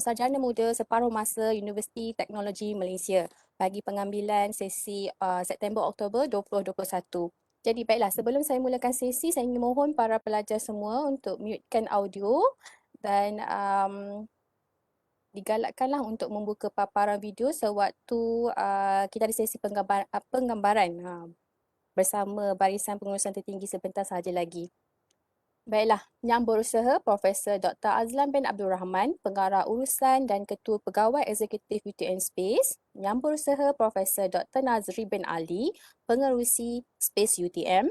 Sarjana Muda Separuh Masa Universiti Teknologi Malaysia bagi pengambilan sesi September-Oktober 2021. Jadi baiklah, sebelum saya mulakan sesi, saya ingin mohon para pelajar semua untuk mutekan audio dan digalakkanlah untuk membuka paparan video sewaktu kita ada sesi penggambaran bersama Barisan Pengurusan Tertinggi sebentar sahaja lagi. Baiklah, Yang Berusaha Profesor Dr. Azlan bin Abdul Rahman, Pengarah Urusan dan Ketua Pegawai Eksekutif UTM Space. Yang Berusaha Profesor Dr. Nazri bin Ali, Pengerusi Space UTM.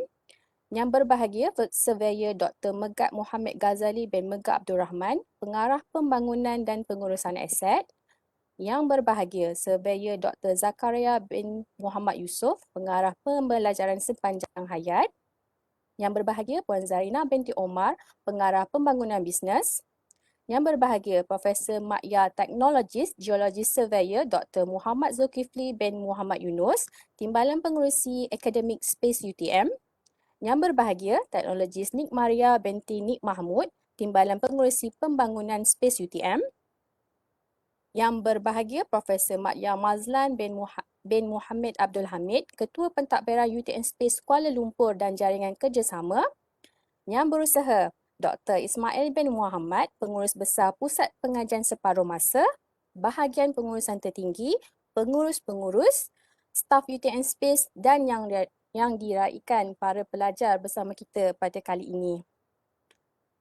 Yang Berbahagia Surveyor Dr. Megat Muhammad Ghazali bin Megat Abdul Rahman, Pengarah Pembangunan dan Pengurusan Aset. Yang Berbahagia Surveyor Dr. Zakaria bin Muhammad Yusof, Pengarah Pembelajaran Sepanjang Hayat. Yang Berbahagia Puan Zarina binti Omar, Pengarah Pembangunan Bisnes. Yang Berbahagia Profesor Makya Teknologis Geologis Surveyor Dr. Muhammad Zulkifli bin Muhammad Yunus, Timbalan Pengerusi Akademik Space UTM. Yang Berbahagia Teknologis Nik Maria binti Nik Mahmud, Timbalan Pengerusi Pembangunan Space UTM. Yang Berbahagia Profesor Makya Mazlan bin Muhammad Abdul Hamid, Ketua Pentadbiran UTM Space Kuala Lumpur dan Jaringan Kerjasama. Yang Berusaha Dr. Ismail bin Muhammad, Pengurus Besar Pusat Pengajian Separuh Masa, Bahagian Pengurusan Tertinggi, Pengurus-pengurus, staf UTM Space dan yang diraikan para pelajar bersama kita pada kali ini.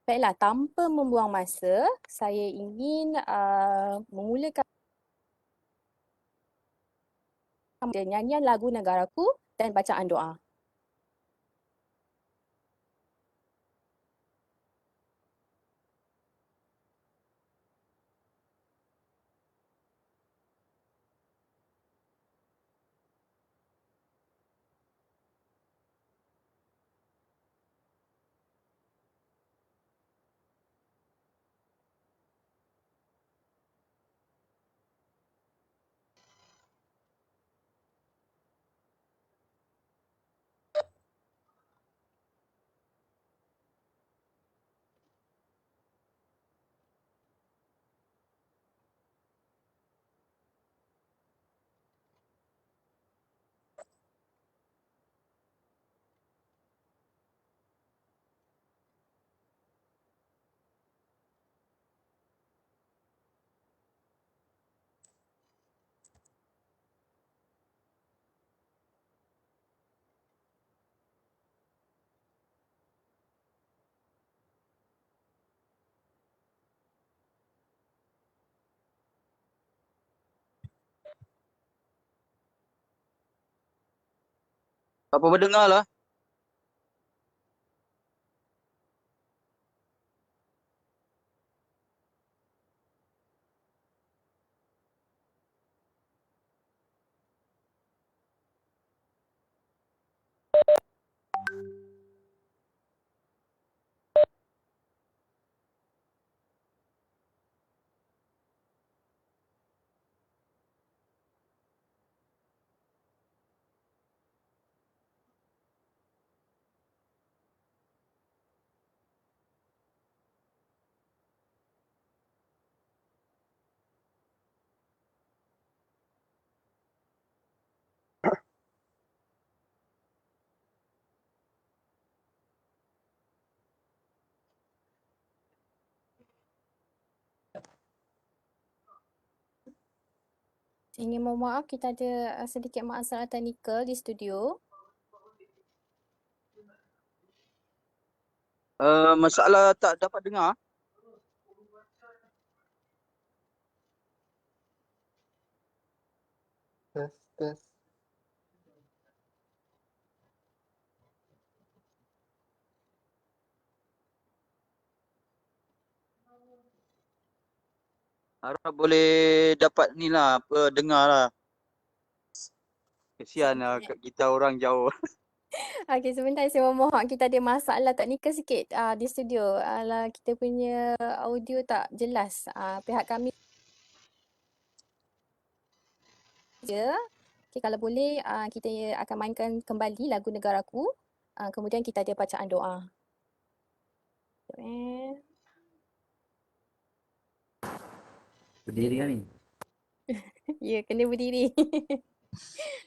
Baiklah, tanpa membuang masa, saya ingin memulakan nyanyian lagu Negaraku dan bacaan doa. Apa berdengar lah. Saya ingin mohon maaf, kita ada sedikit masalah teknikal di studio. Masalah tak dapat dengar. Tes. Harap boleh dapat ni lah, apa, dengar lah. Kesian lah kat kita orang jauh. Okey, sebentar saya mohon, kita ada masalah teknikal sikit di studio. Kita punya audio tak jelas. Pihak kami je. Okay, kalau boleh kita akan mainkan kembali lagu Negaraku. Kemudian kita ada bacaan doa. Sekejap, Berdiri kan ni? Ya, kena berdiri.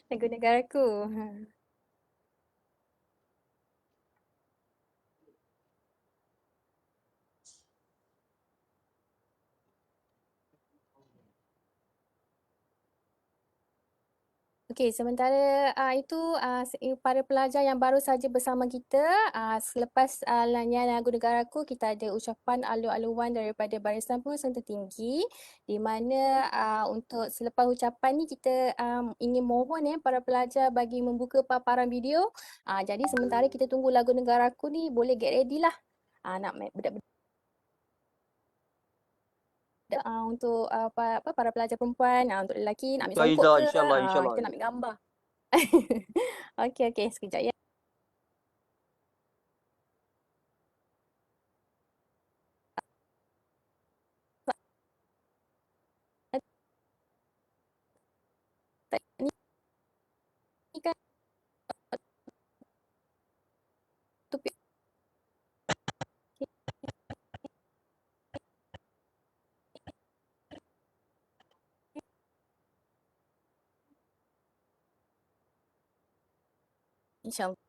Lagu negaraku. Ha. Okey, sementara itu para pelajar yang baru saja bersama kita, selepas nyanyian lagu negaraku, kita ada ucapan alu-aluan daripada Barisan Pengurusan Tertinggi, di mana untuk selepas ucapan ni kita ingin mohon para pelajar bagi membuka paparan video. Jadi sementara kita tunggu lagu negaraku ni, boleh get ready lah. Nak budak-budak untuk para pelajar perempuan, untuk lelaki nak ambil songkok ke, InsyaAllah, kita insyaAllah. nak ambil gambar. Okey, okey, sekejap ya. Ni kan topik. InsyaAllah.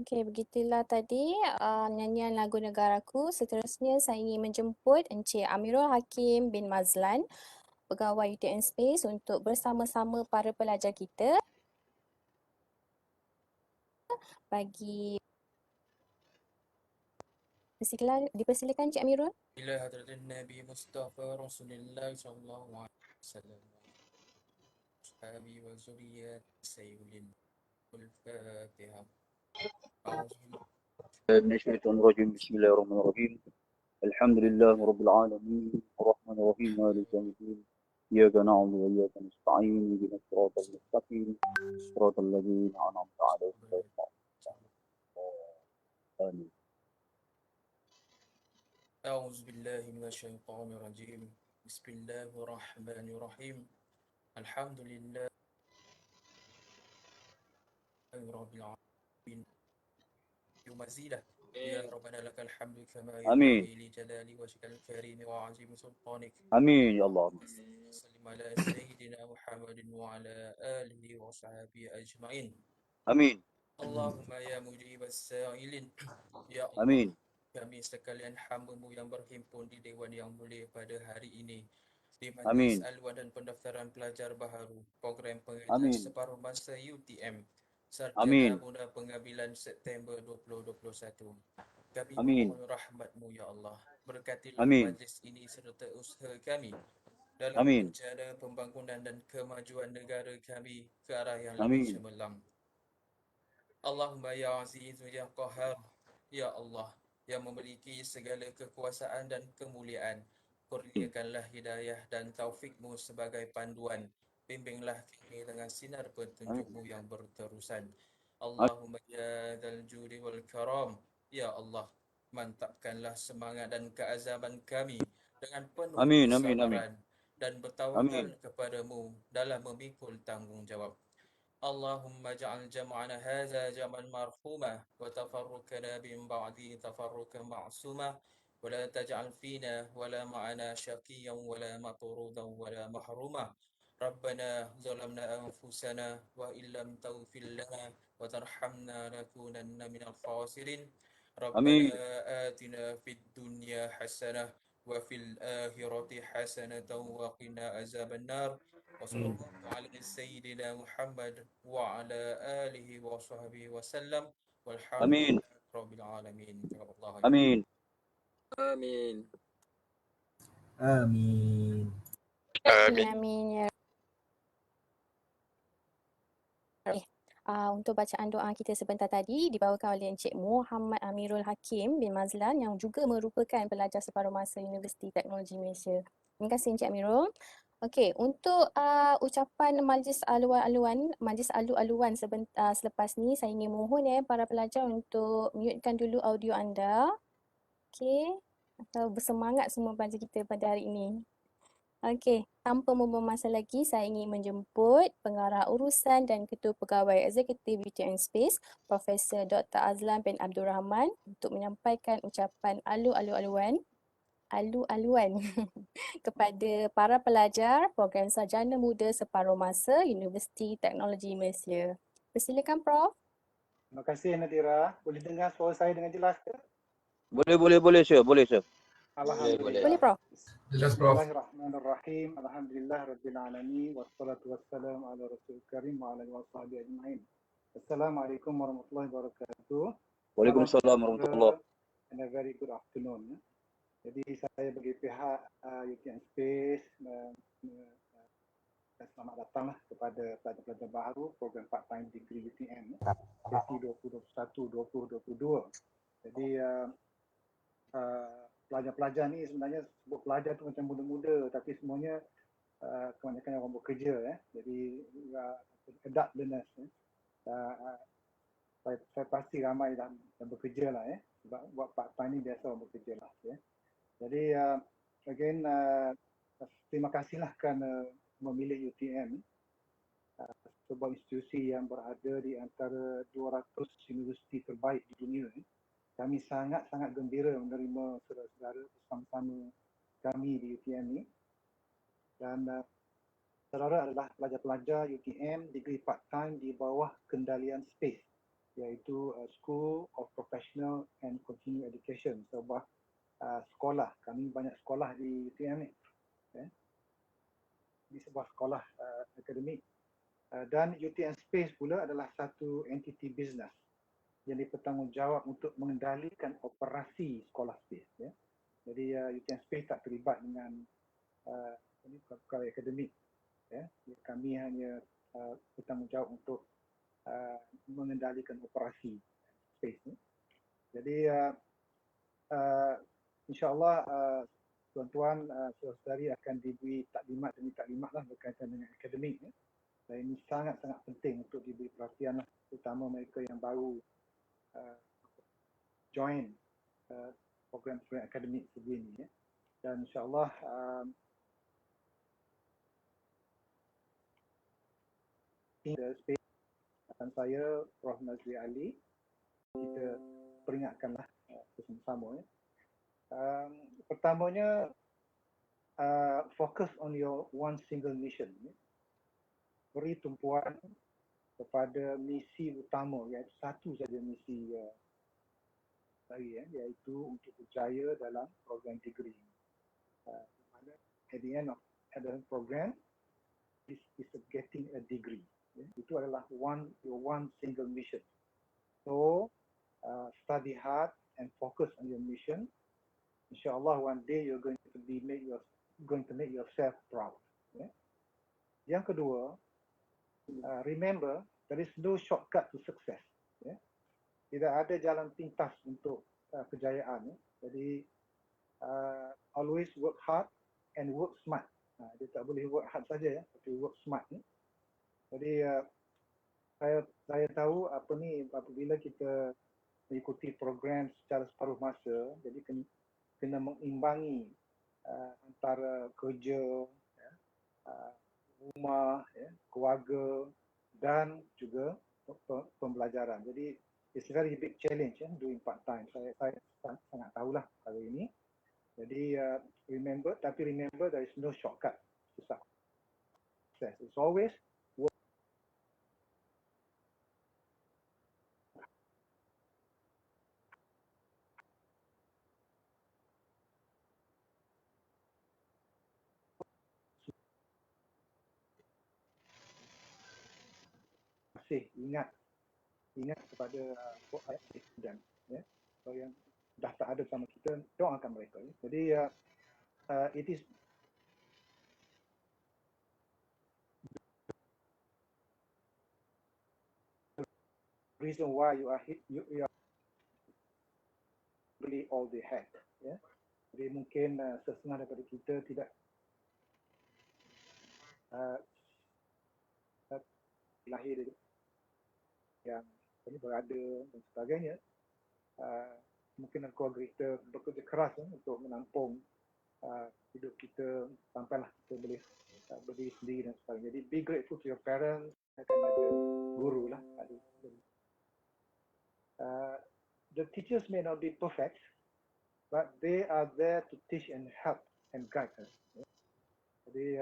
Okey, begitulah tadi nyanyian lagu negaraku. Seterusnya saya ingin menjemput Encik Amirul Hakim bin Mazlan, Pegawai UTM Space, untuk bersama-sama para pelajar kita bagi dipersilakan Encik Amirul. إلى حضرة النبي مصطفى رسول الله صلى الله عليه وسلم أصحابي وذريات سيد الفاتحة أعوذ بالله من الشيطان الرجيم. بسم الله الرحمن الرحيم. الحمد لله رب العالمين الرحمن الرحيم مالك يوم الدين. إياك نعبد وإياك نستعين اهدنا الصراط المستقيم صراط الذين أنعمت عليهم غير المغضوب عليهم. أعوذ بالله من الشيطان الرجيم بسم الله الرحمن الرحيم الحمد لله رب العالمين يمزيله يا ربنا لك الحمد كما آمين ينبغي لجلال وجهك الكريم وعظيم سلطانك آمين يا الله. وسلم على سيدنا محمد وعلى آله وصحبه أجمعين آمين Allahumma ya mujib as-sa'ilin. Ya Allah, آمين kami sekalian hamba-Mu yang berhimpun di Dewan yang mulia pada hari ini di Majlis Amin. Aluan dan Pendaftaran Pelajar Baharu Program Pengajian Amin. Separuh Masa UTM Sarjana Amin. Muda Pengambilan September 2021. Kami Amin. memohon rahmat-Mu ya Allah. Berkatilah Amin. majlis ini serta usaha kami dalam Amin. rencana pembangunan dan kemajuan negara kami ke arah yang lebih Amin. cemerlang. Allahumma ya Azizu ya Qahar, ya Allah yang memiliki segala kekuasaan dan kemuliaan, kurniakanlah hidayah dan taufik-Mu sebagai panduan. Bimbinglah kami dengan sinar petunjuk-Mu yang berterusan. Allahumma ya dzal judi wal karam, ya Allah mantapkanlah semangat dan keazaman kami dengan penuh Amin. Amin. Amin. kesabaran dan bertawakal Amin. kepadamu dalam memikul tanggungjawab. اللهم اجعل جمعنا هذا جمعا مرحوما وتفرقنا من بعده تفرقا معصوما ولا تجعل فينا ولا معنا شقيا ولا مطرودا ولا محروما ربنا ظلمنا أنفسنا وإن لم تغفر لنا وترحمنا لنكونن من الخاسرين ربنا Amin. آتنا في الدنيا حسنة وفي الآخرة حسنة وقنا عذاب النار وصلى الله على سيدنا محمد وعلى آله وصحبه وسلم والحمد Amin. لله رب العالمين. تقبل الله منكم. Amin. Amin. Amin. Amin, amin ya. Untuk bacaan doa kita sebentar tadi dibawakan oleh Encik Muhammad Amirul Hakim bin Mazlan yang juga merupakan pelajar separuh masa Universiti Teknologi Malaysia. Terima kasih Encik Amirul. Okey, untuk ucapan majlis alu-aluan selepas ni saya ingin mohon para pelajar untuk mutekan dulu audio anda. Okey, atau bersemangat semua pelajar kita pada hari ini. Okey, tanpa membuang masa lagi, saya ingin menjemput Pengarah Urusan dan Ketua Pegawai Eksekutif UTM Space, Profesor Dr. Azlan bin Abdul Rahman untuk menyampaikan ucapan alu-aluan kepada para pelajar Program Sarjana Muda Separuh Masa Universiti Teknologi Malaysia. Persilakan Prof. Terima kasih Nadira. Boleh dengar suara saya dengan jelas ke? Boleh, sir. Boleh, sir. Alhamdulillah. Boleh Prof. Jelas, Prof. Bismillahirrahmanirrahim. Alhamdulillah rabbil alamin wassalatu wassalamu ala rasulil karim wa ala alihi washabihi ajmain. Assalamualaikum warahmatullahi wabarakatuh. Waalaikumsalam warahmatullahi. And a very good afternoon. Jadi saya bagi pihak UTM Space selamat datanglah kepada pelajar-pelajar baru program part-time degree UTM sesi 2021-2022. Jadi pelajar-pelajar ni sebenarnya sebut pelajar tu macam muda-muda tapi semuanya kebanyakan orang bekerja jadi adult learners saya pasti ramai yang bekerja lah sebab buat part time ni biasa orang bekerja lah jadi again terima kasihlah kerana memilih UTM sebuah institusi yang berada di antara 200 universiti terbaik di dunia Kami sangat-sangat gembira menerima saudara-saudara bersama-sama kami di UTM ni. Dan saudara adalah pelajar-pelajar UTM degree part-time di bawah kendalian SPACE, iaitu School of Professional and Continuing Education, sebuah sekolah. Kami banyak sekolah di UTM ni. Di sebuah sekolah akademik. Dan UTM SPACE pula adalah satu entiti bisnes yang bertanggungjawab untuk mengendalikan operasi sekolah SPACE. Jadi UTM SPACE tak terlibat dengan perkara akademik. Kami hanya bertanggungjawab untuk mengendalikan operasi SPACE. Jadi insyaAllah tuan-tuan saudari akan diberi taklimat demi taklimat lah berkaitan dengan akademik. Dan ini sangat-sangat penting untuk diberi perhatian lah, terutama mereka yang baru join program akademik sebegini. Dan insyaAllah dan saya Prof. Nazri Ali, kita peringatkanlah bersama-sama. Pertamanya, focus on your one single mission. Beri tumpuan kepada misi utama, iaitu satu saja misi saya, iaitu untuk berjaya dalam program degree. At dalam program is getting a degree. Itu adalah your one single mission. So study hard and focus on your mission. Inshallah, one day you're going to make yourself proud. Yang kedua, remember there is no shortcut to success. Tidak ada jalan pintas untuk kejayaan. Jadi always work hard and work smart. Dia tak boleh work hard saja tapi work smart. Jadi saya tahu apabila kita mengikuti program secara separuh masa, jadi kena mengimbangi antara kerja, rumah, keluarga dan juga pembelajaran. Jadi it's a very big challenge doing part time. Saya sangat tahulah kali ini. Jadi remember there is no shortcut to success. It's always work. Masih ingat kepada ayat dan kalau yang dah tak ada sama kita, doakan mereka. Jadi it is reason why you are really all they have. Jadi mungkin setengah daripada kita tidak lahir yang berada dan sebagainya. Mungkin keluarga kita bekerja keras untuk menampung hidup kita sampailah kita boleh berdiri sendiri dan sebagainya. Jadi be grateful to your parents. Akan ada guru lah. The teachers may not be perfect, but they are there to teach and help and guide us. Jadi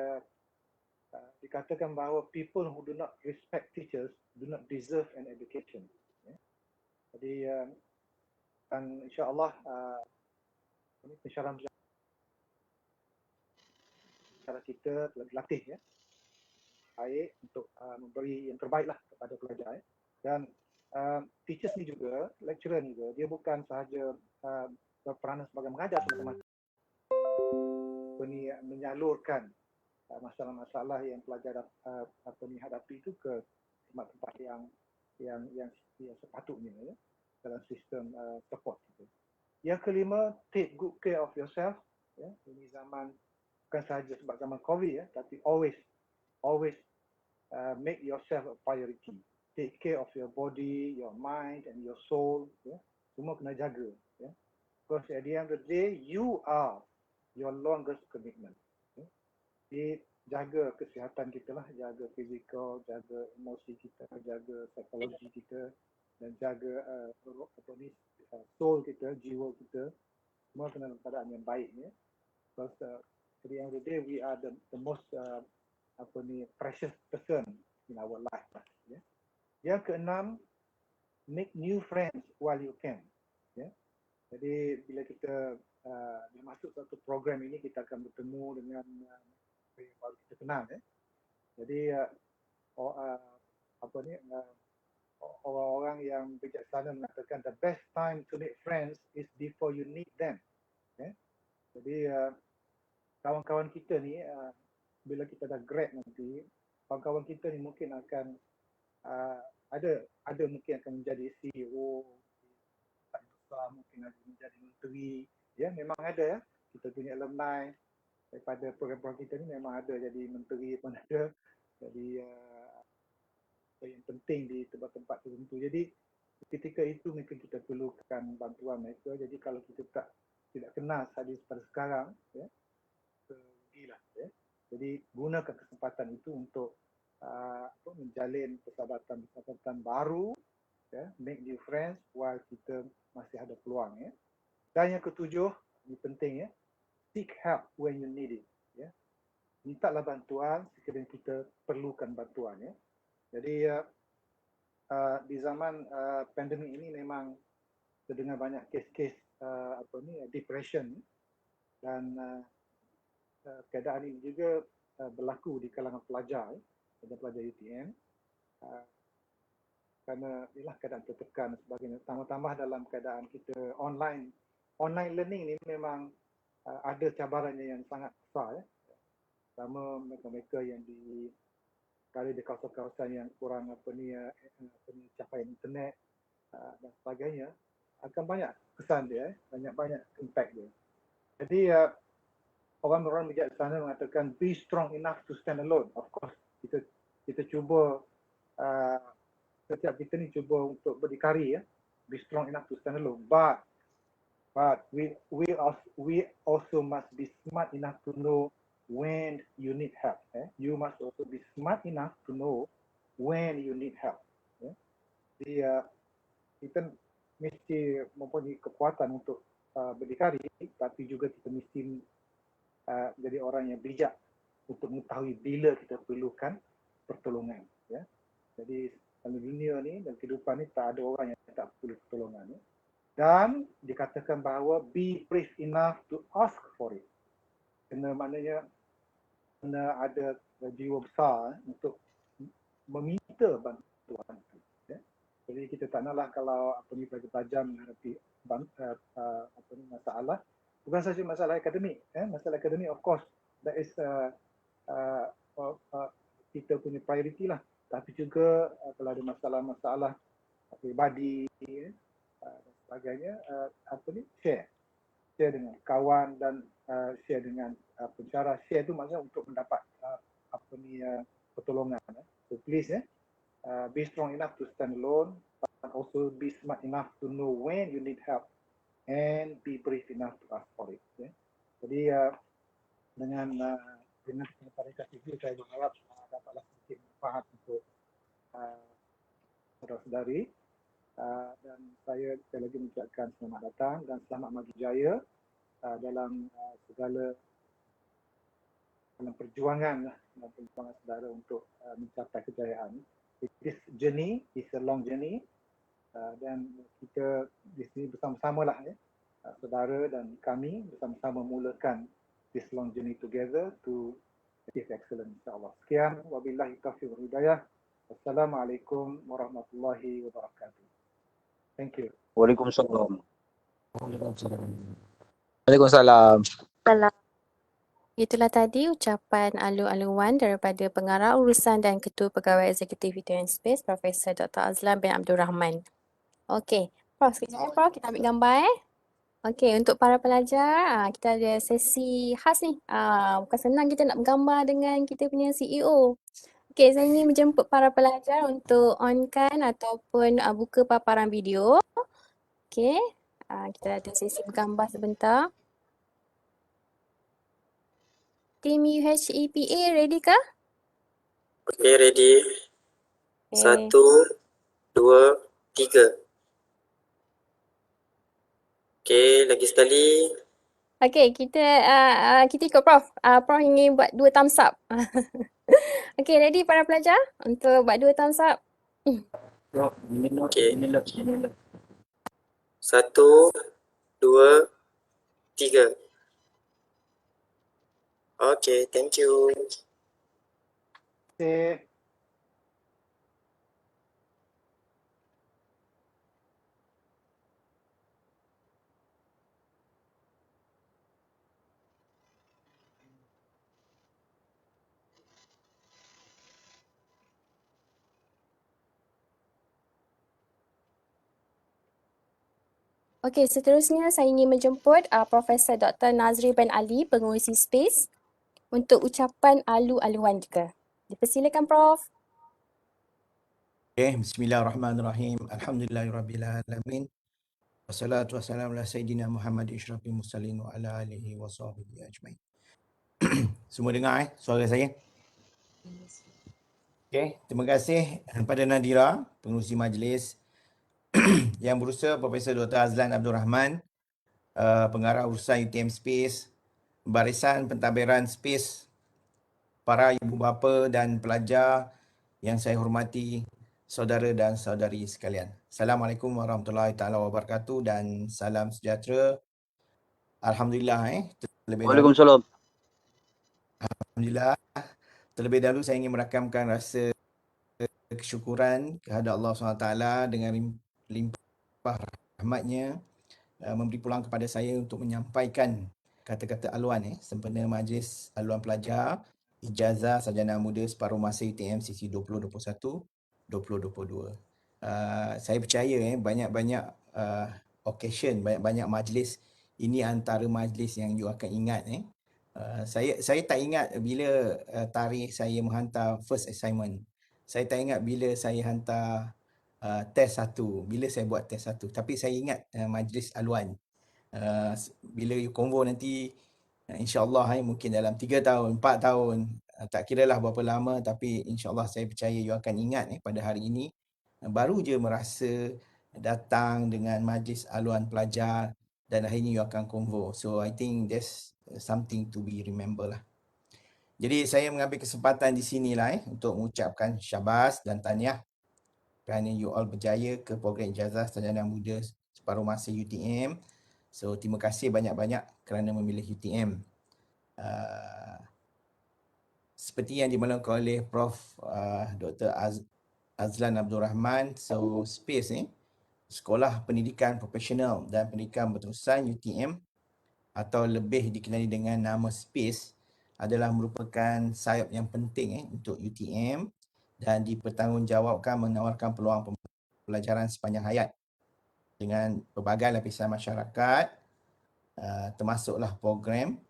dikatakan bahawa people who do not respect teachers do not deserve an education. Jadi dan insyaAllah pensyarah kita telah dilatih baik untuk memberi yang terbaiklah kepada pelajar. Dan teachers ni juga, lecturer ni juga, dia bukan sahaja berperanan sebagai mengajar semata-mata, menyalurkan masalah-masalah yang pelajar hadapi itu ke tempat-tempat yang sepatutnya dalam sistem support itu. Yang kelima, take good care of yourself. Ini zaman bukan sahaja sebab zaman COVID tapi always make yourself a priority. Take care of your body, your mind and your soul. Semua kena jaga. Because at the end of the day, you are your longest commitment. Jadi jaga kesihatan kita lah, jaga fizikal, jaga emosi kita, jaga psikologi kita dan jaga soul kita, jiwa kita. Semua kena dalam keadaan yang baik. Because at the end of the day, we are the most precious person in our life. Yang keenam, make new friends while you can. Jadi bila kita masuk satu program ini, kita akan bertemu dengan yang baru kita kenal. Jadi orang-orang yang bijaksana mengatakan the best time to make friends is before you need them. Jadi kawan-kawan kita ni bila kita dah grad nanti, kawan-kawan kita ni mungkin akan ada mungkin akan menjadi CEO besar, mungkin akan menjadi menteri. Memang ada kita punya alumni daripada program-program kita ni memang ada jadi menteri pun ada, jadi yang penting di tempat-tempat tertentu. Jadi ketika itu mungkin kita perlukan bantuan mereka. Jadi kalau kita tidak kenal hadis pada sekarang, rugilah. Jadi gunakan kesempatan itu untuk menjalin persahabatan baru, make new friends while kita masih ada peluang. Dan yang ketujuh, ini penting, seek help when you need it. Mintalah bantuan sekiranya kita perlukan bantuan. Jadi di zaman pandemik ini memang terdengar banyak kes-kes depression dan keadaan ini juga berlaku di kalangan pelajar, pelajar UTM, kerana inilah keadaan tertekan dan sebagainya. Tambah-tambah dalam keadaan kita online learning ni memang ada cabarannya yang sangat besar. Pertama, mereka-mereka yang berada di kawasan-kawasan yang kurang capaian internet dan sebagainya, akan banyak kesan dia, banyak impact dia. Jadi orang-orang bijaksana mengatakan be strong enough to stand alone. Of course, kita cuba setiap kita ni cuba untuk berdikari, be strong enough to stand alone. But we also must be smart enough to know when you need help. You must also be smart enough to know when you need help. Jadi kita mesti mempunyai kekuatan untuk berdikari, tapi juga kita mesti jadi orang yang bijak untuk mengetahui bila kita perlukan pertolongan. Jadi dalam dunia ni, dalam kehidupan ni, tak ada orang yang tak perlu pertolongan. Dan dikatakan bahawa be brave enough to ask for it. Maknanya kena ada jiwa besar untuk meminta bantuan. Jadi kita tak naklah kalau pelajar menghadapi masalah, bukan saja masalah akademik. Masalah akademik, of course, that is kita punya priority lah. Tapi juga kalau ada masalah-masalah pribadi dan sebagainya, share dengan kawan dan share dengan pencara. Share tu maksudnya untuk mendapat pertolongan. So please be strong enough to stand alone, but also be smart enough to know when you need help and be brave enough to ask for it. Jadi dengan tarekat ini saya berharap dapatlah sedikit manfaat untuk saudara-saudari, dan saya sekali lagi mengucapkan selamat datang dan selamat maju jaya dalam perjuangan saudara untuk mencapai kejayaan. This journey is a long journey, dan kita di sini bersama-sama lah, saudara dan kami bersama-sama mulakan this long journey together to achieve excellence, insyaAllah. Sekian, wabillahi taufiq wal hidayah. Wassalamualaikum warahmatullahi wabarakatuh. Thank you. Waalaikumsalam. Waalaikumsalam. Itulah tadi ucapan alu-aluan daripada Pengarah Urusan dan Ketua Pegawai Eksekutif UTM Space, Profesor Dr. Azlan bin Abdul Rahman. Okey, Prof, sekejap Prof, kita ambil gambar Okey, untuk para pelajar, kita ada sesi khas ni. Bukan senang kita nak bergambar dengan kita punya CEO. Okey, saya ingin menjemput para pelajar untuk onkan ataupun buka paparan video. Okey, kita ada sesi bergambar sebentar. Tim UHEPA ready kah? Okay, ready. Okay. 1, 2, 3. Okay, lagi sekali. Okey, kita ikut Prof. Prof ingin buat 2 thumbs up. Okey, ready para pelajar untuk buat 2 thumbs up? Okay. 1, 2, 3. Okay, thank you. Okay. Okey, seterusnya saya ingin menjemput Profesor Dr. Nazri bin Ali, pengurusi Space, untuk ucapan alu-aluan juga. Dipersilakan Prof. Okay, bismillahirrahmanirrahim. Alhamdulillahirrabbilalamin. Wassalatu wassalamu ala Sayyidina Muhammad Ishrafil Mursalin wa ala alihi wa sahbihi ajmain. Semua dengar suara saya? Okay, terima kasih kepada Nadira, pengurusi majlis, Yang Berusaha Profesor Dr. Azlan Abdul Rahman, Pengarah Urusan UTM Space, Barisan Pentadbiran Space, para ibu bapa dan pelajar yang saya hormati, saudara dan saudari sekalian. Assalamualaikum warahmatullahi taala wabarakatuh dan salam sejahtera. Alhamdulillah terlebih dahulu. Waalaikumsalam. Alhamdulillah. Terlebih dahulu saya ingin merakamkan rasa kesyukuran kehadap Allah SWT dengan limpah rahmatnya memberi peluang kepada saya untuk menyampaikan kata-kata aluan sempena Majlis Aluan Pelajar Ijazah Sarjana Muda Separuh Masa UTM sesi 2021-2022. Saya percaya banyak-banyak occasion, banyak-banyak majlis, ini antara majlis yang you akan ingat. Saya tak ingat bila tarikh saya menghantar first assignment. Saya tak ingat bila saya hantar test 1, bila saya buat test 1. Tapi saya ingat majlis aluan. Bila you convo nanti, insyaAllah mungkin dalam 3 tahun, 4 tahun, tak kira lah berapa lama, tapi insyaAllah saya percaya you akan ingat pada hari ini. Baru je merasa datang dengan majlis aluan pelajar dan akhirnya you akan convo. So I think that's something to be remember lah. Jadi saya mengambil kesempatan di sinilah untuk mengucapkan syabas dan tahniah kerana you all berjaya ke program ijazah sarjana muda separuh masa UTM. So terima kasih banyak-banyak kerana memilih UTM. Seperti yang dimaklumkan oleh Prof. Dr. Azlan Abdul Rahman, so SPACE Sekolah Pendidikan Profesional dan Pendidikan Berterusan UTM atau lebih dikenali dengan nama SPACE adalah merupakan sayap yang penting untuk UTM dan dipertanggungjawabkan menawarkan peluang pembelajaran sepanjang hayat dengan pelbagai lapisan masyarakat, termasuklah program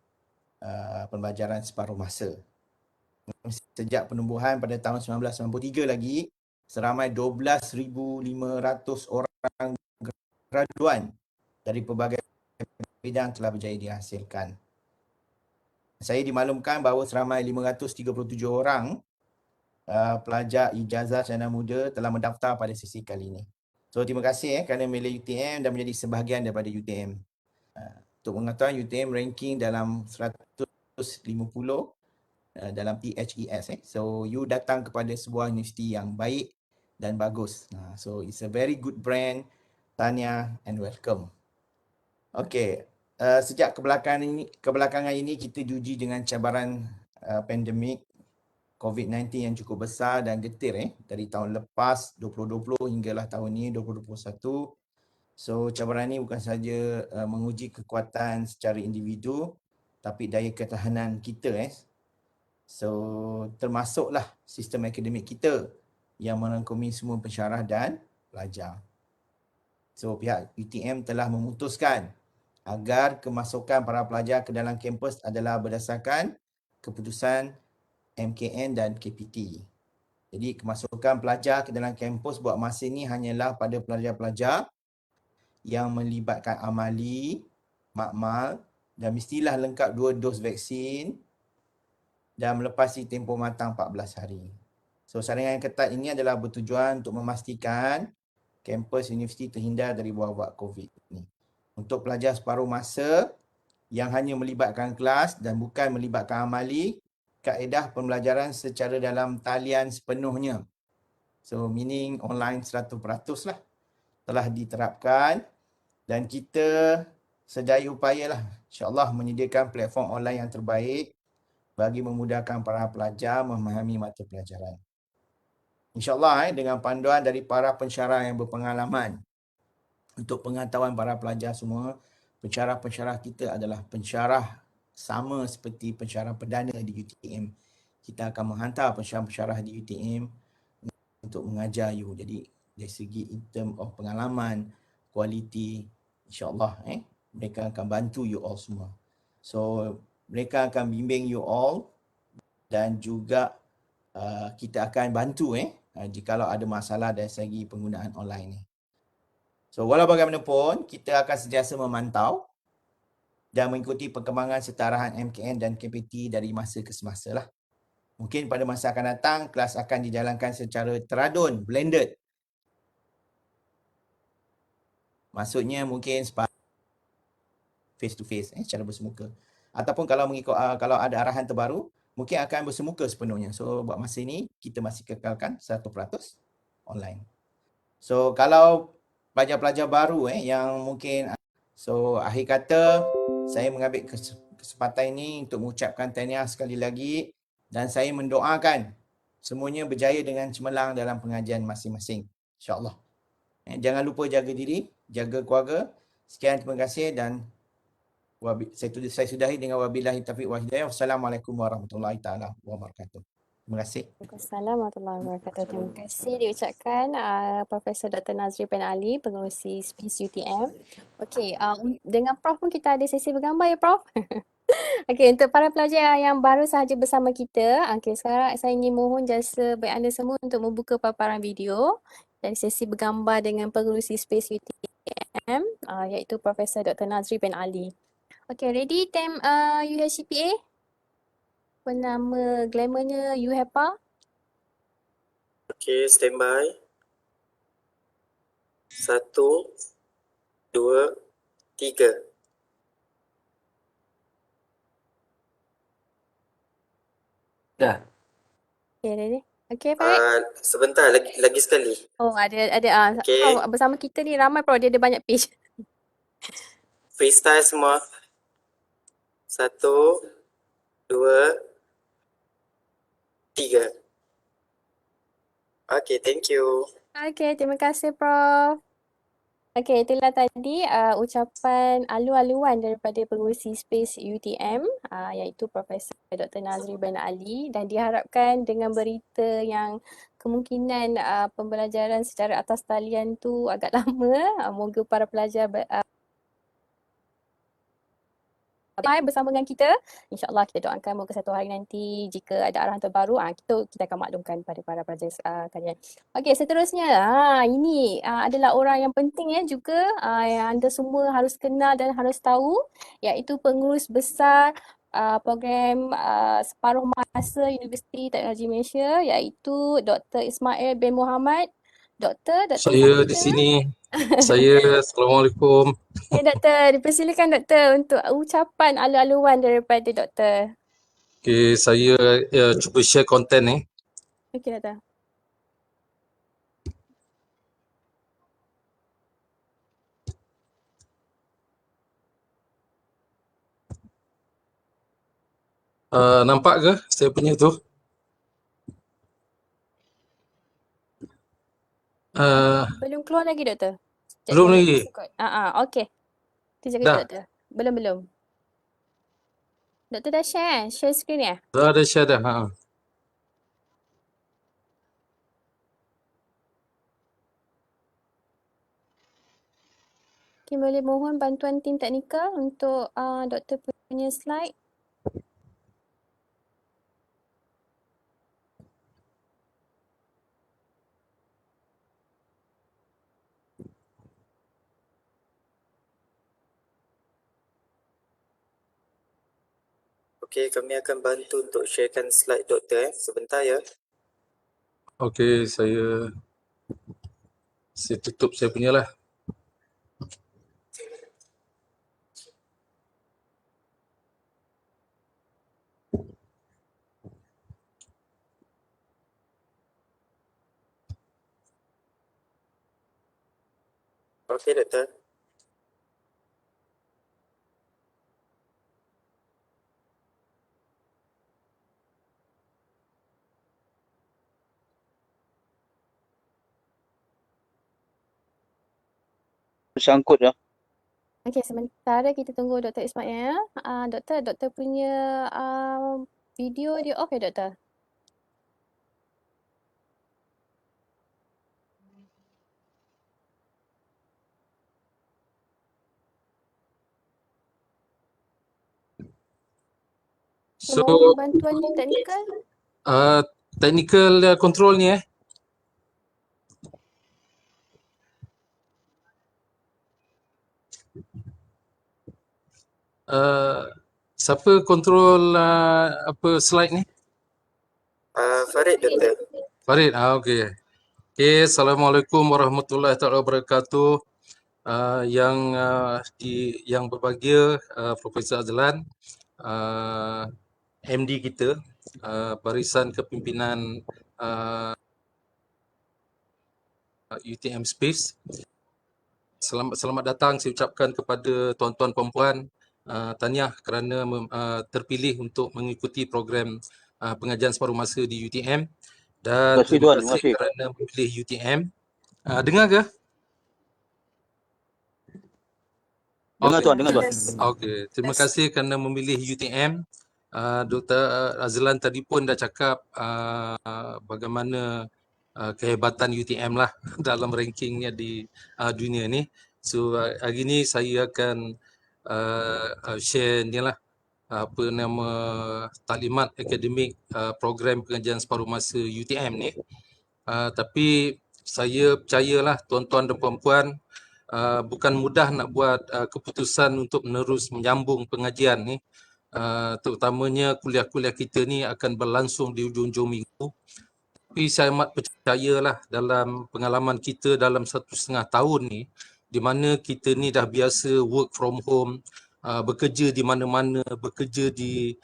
pembelajaran separuh masa. Sejak penubuhan pada tahun 1993 lagi, seramai 12,500 orang graduan dari pelbagai bidang telah berjaya dihasilkan. Saya dimaklumkan bahawa seramai 537 orang pelajar ijazah sarjana muda telah mendaftar pada sesi kali ini. So terima kasih kerana memilih UTM dan menjadi sebahagian daripada UTM. Untuk mengetahui UTM ranking dalam 150 dalam THES. So you datang kepada sebuah universiti yang baik dan bagus. So it's a very good brand. Tahniah and welcome. Okay. Sejak kebelakangan ini kita diuji dengan cabaran pandemik COVID-19 yang cukup besar dan getir dari tahun lepas 2020 hinggalah tahun ini 2021. So cabaran ini bukan sahaja menguji kekuatan secara individu tapi daya ketahanan kita. So termasuklah sistem akademik kita yang merangkumi semua pensyarah dan pelajar. So pihak UTM telah memutuskan agar kemasukan para pelajar ke dalam kampus adalah berdasarkan keputusan MKN dan KPT. Jadi kemasukan pelajar ke dalam kampus buat masa ini hanyalah pada pelajar-pelajar yang melibatkan amali, makmal dan mestilah lengkap 2 dos vaksin dan melepasi tempoh matang 14 hari. So saringan yang ketat ini adalah bertujuan untuk memastikan kampus universiti terhindar dari wabak COVID ini. Untuk pelajar separuh masa yang hanya melibatkan kelas dan bukan melibatkan amali, kaedah pembelajaran secara dalam talian sepenuhnya. So meaning online 100% lah telah diterapkan dan kita sedaya upayalah insya-Allah menyediakan platform online yang terbaik bagi memudahkan para pelajar memahami mata pelajaran. InsyaAllah dengan panduan dari para pensyarah yang berpengalaman untuk pengetahuan para pelajar semua, pensyarah-pensyarah kita adalah pensyarah sama seperti pensyarah perdana di UTM. Kita akan menghantar pensyarah-pensyarah di UTM untuk mengajar you. Jadi dari segi in term of pengalaman, kualiti, insyaAllah mereka akan bantu you all semua. So mereka akan bimbing you all dan juga kita akan bantu jikalau ada masalah dari segi penggunaan online ni. So walau bagaimanapun, kita akan sentiasa memantau dan mengikuti perkembangan serta arahan MKN dan KPT dari masa ke semasa lah. Mungkin pada masa akan datang, kelas akan dijalankan secara teradun, blended. Maksudnya mungkin face to face, secara bersemuka. Ataupun kalau mengikut kalau ada arahan terbaru, mungkin akan bersemuka sepenuhnya. So buat masa ini, kita masih kekalkan 100% online. So kalau pelajar-pelajar baru yang mungkin, so akhir kata saya mengambil kesempatan ini untuk mengucapkan tahniah sekali lagi Dan saya mendoakan semuanya berjaya dengan cemerlang dalam pengajian masing-masing. InsyaAllah. Jangan lupa jaga diri, jaga keluarga. Sekian, terima kasih dan saya sudahi dengan wabillahi taufiq wal hidayah. Wassalamualaikum warahmatullahi taala wabarakatuh. Terima kasih. Waalaikumsalam warahmatullahi wabarakatuh. Terima kasih diucapkan Profesor Dr. Nazri bin Ali, pengerusi Space UTM. Okey, dengan Prof pun kita ada sesi bergambar ya Prof. Okey, untuk para pelajar yang baru sahaja bersama kita, okey, sekarang saya ingin mohon jasa baik anda semua untuk membuka paparan video dan sesi bergambar dengan pengerusi Space UTM, iaitu Profesor Dr. Nazri bin Ali. Okey, ready? UHCPA? Penama glamournya UHEPA. Okay, standby. 1, 2, 3. Dah. Okay, ready? Okay, Farid? Sebentar, lagi sekali. Oh, ada. Okay, Prof, bersama kita ni ramai Prof, dia ada banyak page. freestyle semua. 1, 2, 3. Okay, thank you. Okay, terima kasih Prof. Okay, itulah tadi ucapan alu-aluan daripada pengerusi Space UTM, iaitu Profesor Dr. Nazri bin Ali, dan diharapkan dengan berita yang kemungkinan pembelajaran secara atas talian tu agak lama, moga para pelajar bersama dengan kita. InsyaAllah kita doakan moga satu hari nanti jika ada arahan terbaru, kita akan maklumkan pada para pelajar kalian. Okey, seterusnya, ini adalah orang yang penting juga yang anda semua harus kenal dan harus tahu, iaitu pengurus besar program separuh masa Universiti Teknologi Malaysia, iaitu Dr. Ismail bin Muhammad. Dr. Saya di sini. Assalamualaikum. Okay, Doktor. Dipersilakan Doktor untuk ucapan alu-aluan daripada Doktor. Okay, saya cuba share konten ni. Okey, Doktor. Nampak ke saya punya tu? Belum keluar lagi, Doktor. Belum lagi? Okey. Kejap, Dah? Doktor. Belum. Doktor dah share screen ya? Dah ada share dah. Okay, boleh mohon bantuan tim teknikal untuk Doktor punya slide. Okay, kami akan bantu untuk sharekan slide Doktor. Sebentar ya. Okay, saya tutup saya punya lah. Okay, Doktor. Sangkut ya. Okey, sementara kita tunggu Dr. Ismail. Doktor punya video dia off ya, Doktor? So, mohon bantuan tim teknikal. technical control ni siapa kontrol apa slide ni? Farid, Doktor. Farid, okey. Okay, Assalamualaikum warahmatullahi wabarakatuh. Yang berbahagia Profesor Azlan, MD kita, Barisan Kepimpinan UTM Space. Selamat datang saya ucapkan kepada tuan-tuan puan-puan, tahniah kerana terpilih untuk mengikuti program pengajian separuh masa di UTM Terima dan kasih terima Tuan, terima kasih kasih. kerana memilih UTM. Dengar ke? Dengar Okey. Tuan, dengar Tuan. Okey, terima kasih kerana memilih UTM. Dr. Azlan tadi pun dah cakap bagaimana kehebatan UTM lah dalam rankingnya di dunia ni. So hari ni saya akan share ni lah apa nama taklimat akademik program pengajian separuh masa UTM ni. Tapi saya percayalah tuan-tuan dan puan-puan, bukan mudah nak buat keputusan untuk menerus menyambung pengajian ni. Terutamanya kuliah-kuliah kita ni akan berlangsung di hujung-hujung minggu. Tapi saya amat percayalah dalam pengalaman kita dalam 1.5 tahun ni, di mana kita ni dah biasa work from home, bekerja di mana-mana, bekerja di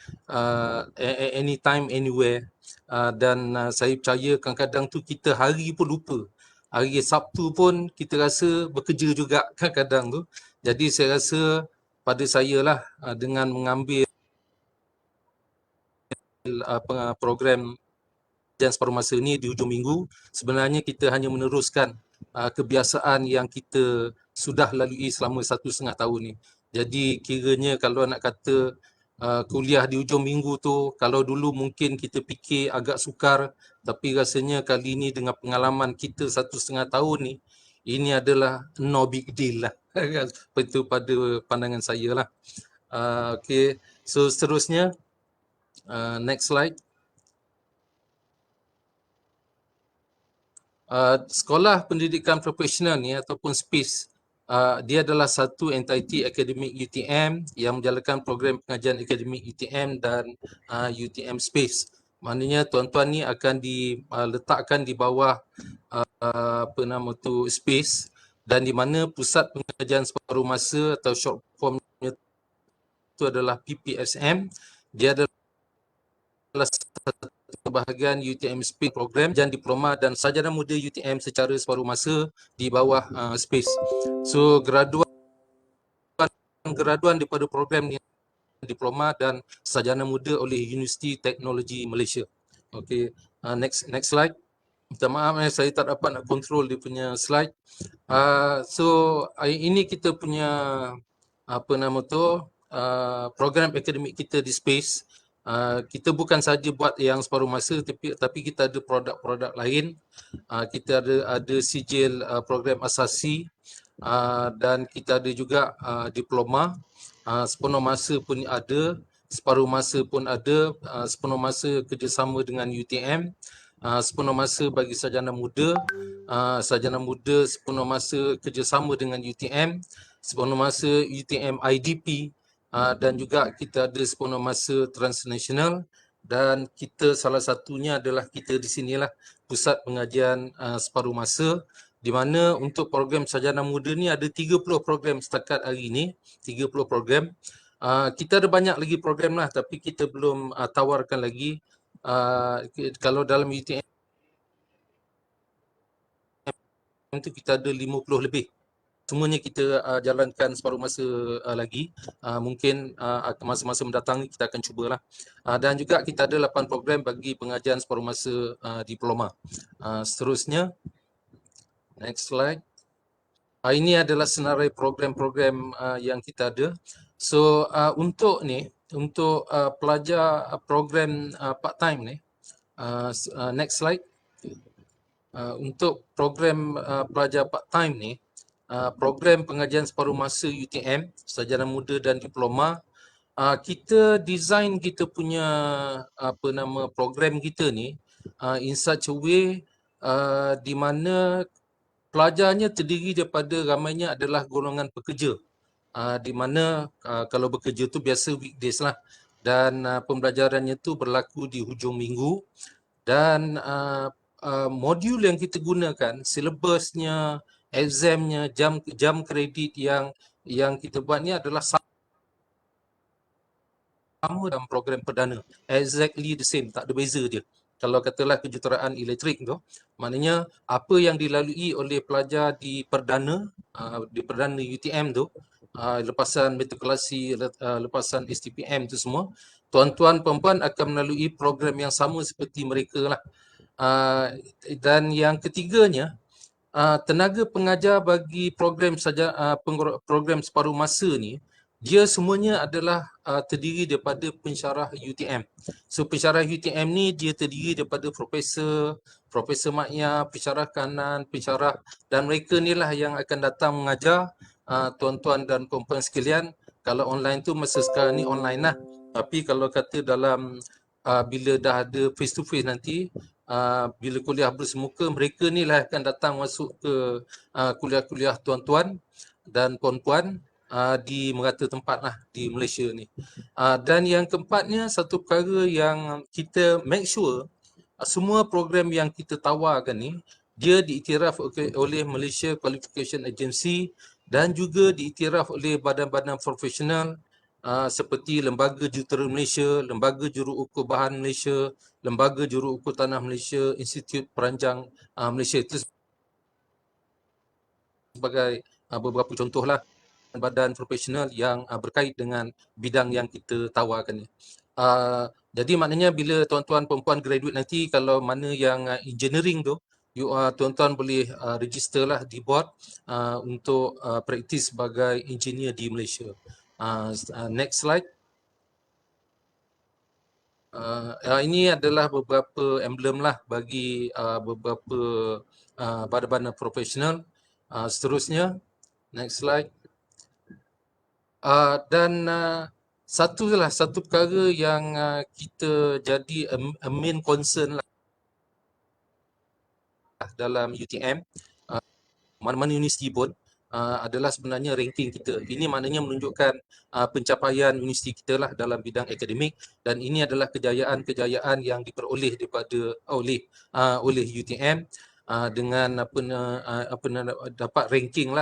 anytime, anywhere. Dan saya percaya kadang-kadang tu kita hari pun lupa. Hari Sabtu pun kita rasa bekerja juga kadang-kadang tu. Jadi saya rasa pada saya lah dengan mengambil program pengajian separuh masa ni di hujung minggu, sebenarnya kita hanya meneruskan kebiasaan yang kita sudah lalui selama 1.5 tahun ni. Jadi kiranya kalau nak kata kuliah di hujung minggu tu, kalau dulu mungkin kita fikir agak sukar, tapi rasanya kali ni dengan pengalaman kita 1.5 tahun ni, ini adalah no big deal lah. Itu pada pandangan saya lah. Okay, so seterusnya, next slide. Sekolah pendidikan profesional ni ataupun SPIS, dia adalah satu entiti akademik UTM yang menjalankan program pengajian akademik UTM dan UTM SPIS. Maknanya tuan-tuan ni akan diletakkan di bawah apa nama tu SPIS, dan di mana pusat pengajian separuh masa atau short formnya itu adalah PPSM. Dia adalah satu bahagian UTM SPIS program dan diploma dan sarjana muda UTM secara separuh masa di bawah SPIS. So graduan daripada program ni diploma dan sarjana muda oleh Universiti Teknologi Malaysia. Okay, next slide. Minta maaf saya tak dapat nak kontrol dia punya slide. So ini kita punya apa nama tu program akademik kita di SPIS. Kita bukan saja buat yang separuh masa, tapi kita ada produk-produk lain. Kita ada sijil program asasi, dan kita ada juga diploma. Sepenuh masa pun ada, separuh masa pun ada, sepenuh masa kerjasama dengan UTM, sepenuh masa bagi sarjana muda, sepenuh masa kerjasama dengan UTM, sepenuh masa UTM IDP, dan juga kita ada sepenuh masa transnational, dan kita salah satunya adalah kita di sinilah pusat pengajian separuh masa, di mana untuk program sarjana muda ni ada 30 program setakat hari ini, 30 program. Kita ada banyak lagi program lah, tapi kita belum tawarkan lagi. Kalau dalam UTM itu kita ada 50 lebih. Semuanya kita jalankan separuh masa lagi. Mungkin masa-masa mendatang kita akan cubalah. Dan juga kita ada 8 program bagi pengajian separuh masa diploma. Seterusnya, next slide. Ini adalah senarai program-program yang kita ada. So untuk pelajar program part-time ni, next slide. Untuk program pelajar part-time ni, program pengajian separuh masa UTM, sarjana muda dan diploma, kita design kita punya apa nama program kita ni in such a way di mana pelajarnya terdiri daripada ramainya adalah golongan pekerja, di mana kalau bekerja tu biasa weekdays lah, dan pembelajarannya tu berlaku di hujung minggu, dan modul yang kita gunakan, silabusnya, examnya, jam kredit yang kita buat ni adalah sama dalam program perdana, exactly the same, tak ada beza dia. Kalau katalah kejuruteraan elektrik tu, maknanya apa yang dilalui oleh pelajar di perdana UTM tu, lepasan matrikulasi, lepasan STPM tu semua, tuan-tuan perempuan akan melalui program yang sama seperti mereka lah. Dan yang ketiganya, tenaga pengajar bagi program program separuh masa ni, dia semuanya adalah terdiri daripada pensyarah UTM. So pensyarah UTM ni dia terdiri daripada profesor, Profesor Makya, pensyarah kanan, pensyarah, dan mereka ni lah yang akan datang mengajar tuan-tuan dan puan-puan sekalian. Kalau online tu masa sekarang ni online lah. Tapi kalau kata dalam bila dah ada face to face nanti, bila kuliah bersemuka, mereka ni lah akan datang masuk ke kuliah-kuliah tuan-tuan dan puan-puan di merata tempat lah di Malaysia ni. Dan yang keempatnya, satu perkara yang kita make sure semua program yang kita tawarkan ni dia diiktiraf oleh Malaysia Qualification Agency dan juga diiktiraf oleh badan-badan profesional seperti Lembaga Jurutera Malaysia, Lembaga Juruukur Bahan Malaysia, Lembaga Juruukur Tanah Malaysia, Institut Perancang Malaysia. Itu sebagai beberapa contoh lah badan profesional yang berkait dengan bidang yang kita tawarkan ni. Jadi maknanya bila tuan-tuan perempuan graduate nanti, kalau mana yang engineering tu, tuan-tuan boleh register lah di board untuk praktis sebagai engineer di Malaysia. Next slide. Ini adalah beberapa emblem lah bagi beberapa badan-badan profesional. Seterusnya, next slide. Dan satu perkara yang kita jadi a main concern lah dalam UTM, mana-mana universiti pun, adalah sebenarnya ranking kita. Ini maknanya menunjukkan pencapaian universiti kita lah dalam bidang akademik, dan ini adalah kejayaan-kejayaan yang diperoleh oleh UTM dengan dapat ranking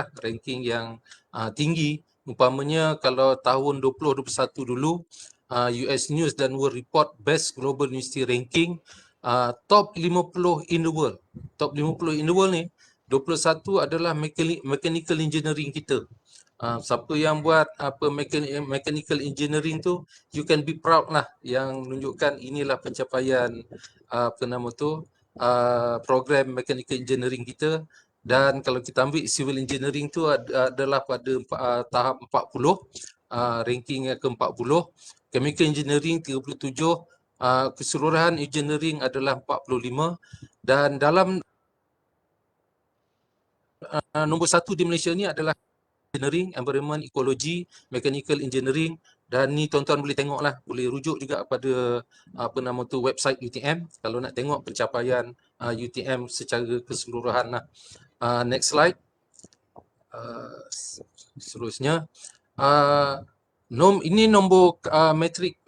yang tinggi. Umpamanya kalau tahun 2021 dulu, US News dan World Report Best Global University Ranking, top 50 in the world. Top 50 in the world ni, 21 adalah mechanical engineering kita. Siapa yang buat mechanical engineering tu, you can be proud lah, yang menunjukkan inilah pencapaian program mechanical engineering kita. Dan kalau kita ambil civil engineering tu adalah pada tahap 40, ranking yang ke-40, chemical engineering 37, keseluruhan engineering adalah 45, dan dalam nombor 1 di Malaysia ni adalah engineering, environment, ekologi, mechanical engineering. Dan ni tuan-tuan boleh tengok lah, boleh rujuk juga pada website UTM kalau nak tengok pencapaian UTM secara keseluruhan lah. Next slide. Seterusnya, ini nombor matrik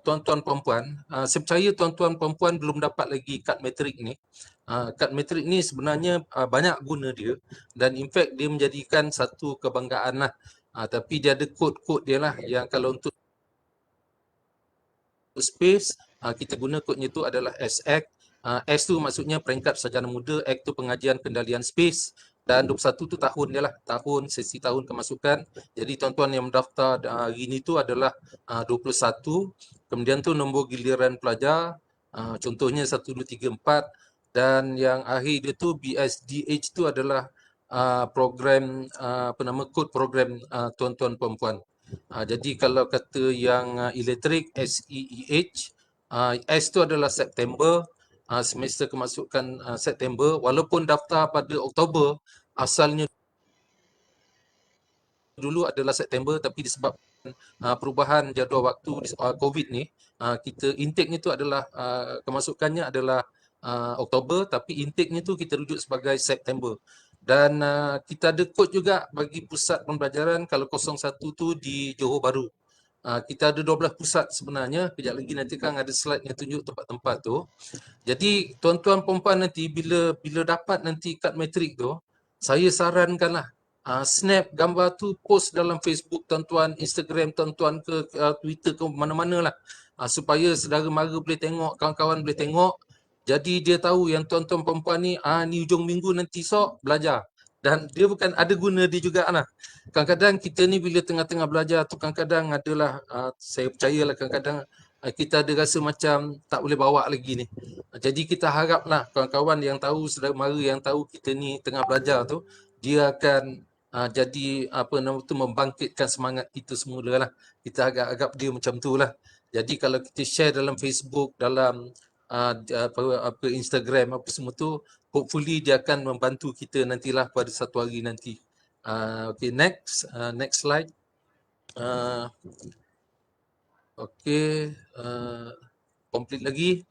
tuan-tuan perempuan. Saya percaya tuan-tuan perempuan belum dapat lagi kad matrik ni. Kad matrik ni sebenarnya banyak guna dia, dan in fact dia menjadikan satu kebanggaan lah. Tapi dia ada kod-kod dia lah, yang kalau untuk space kita guna kodnya tu adalah SX. S tu maksudnya peringkat sarjana muda, X tu pengajian kendalian space, dan 21 tu tahun dia lah, sesi tahun kemasukan. Jadi tuan-tuan yang mendaftar hari ni tu adalah 21. Kemudian tu nombor giliran pelajar, contohnya 1, 2, 3, 4. Dan yang akhir dia tu BSDH tu adalah program kod program tuan-tuan perempuan. Jadi kalau kata yang elektrik, SEEH, S tu adalah September, semester kemasukan September, walaupun daftar pada Oktober, asalnya dulu adalah September, tapi disebabkan perubahan jadual waktu COVID ni, kita intake-nya tu adalah kemasukannya adalah Oktober, tapi intake-nya tu kita rujuk sebagai September. Dan kita ada kod juga bagi pusat pembelajaran. Kalau 01 tu di Johor Bahru. Kita ada 12 pusat sebenarnya. Kejap lagi nanti kan ada slide yang tunjuk tempat-tempat tu. Jadi tuan-tuan perempuan nanti bila dapat nanti kad matrik tu, saya sarankanlah snap gambar tu, post dalam Facebook tuan-tuan, Instagram tuan-tuan, ke Twitter, ke mana-mana lah, supaya saudara mara boleh tengok, kawan-kawan boleh tengok. Jadi dia tahu yang tuan-tuan perempuan ni, ni hujung minggu nanti sok belajar. Dan dia bukan ada guna dia juga lah. Kadang-kadang kita ni bila tengah-tengah belajar tu kadang-kadang adalah saya percayalah kadang-kadang kita ada rasa macam tak boleh bawa lagi ni. Jadi kita haraplah kawan-kawan yang tahu, saudara mara yang tahu kita ni tengah belajar tu, dia akan jadi apa nama tu membangkitkan semangat kita semula lah. Kita agak-agak dia macam tu lah. Jadi kalau kita share dalam Facebook, dalam apa Instagram apa semua tu, hopefully dia akan membantu kita nantilah pada satu hari nanti. Okay, next slide. Okay, complete lagi.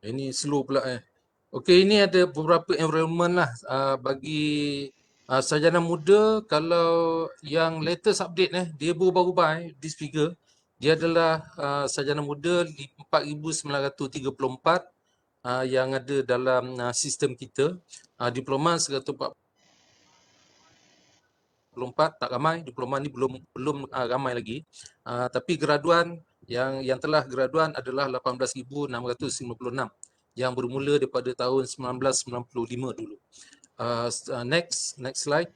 Ini slow pula Okay, ini ada beberapa enrollment lah bagi sarjana muda. Kalau yang latest update dia berubah-ubah this figure. Dia adalah sarjana muda 4,934 yang ada dalam sistem kita. Diploma 144 tak ramai, diploma ni belum ramai lagi. Tapi graduan yang telah graduan adalah 18,656 yang bermula daripada tahun 1995 dulu. Next slide.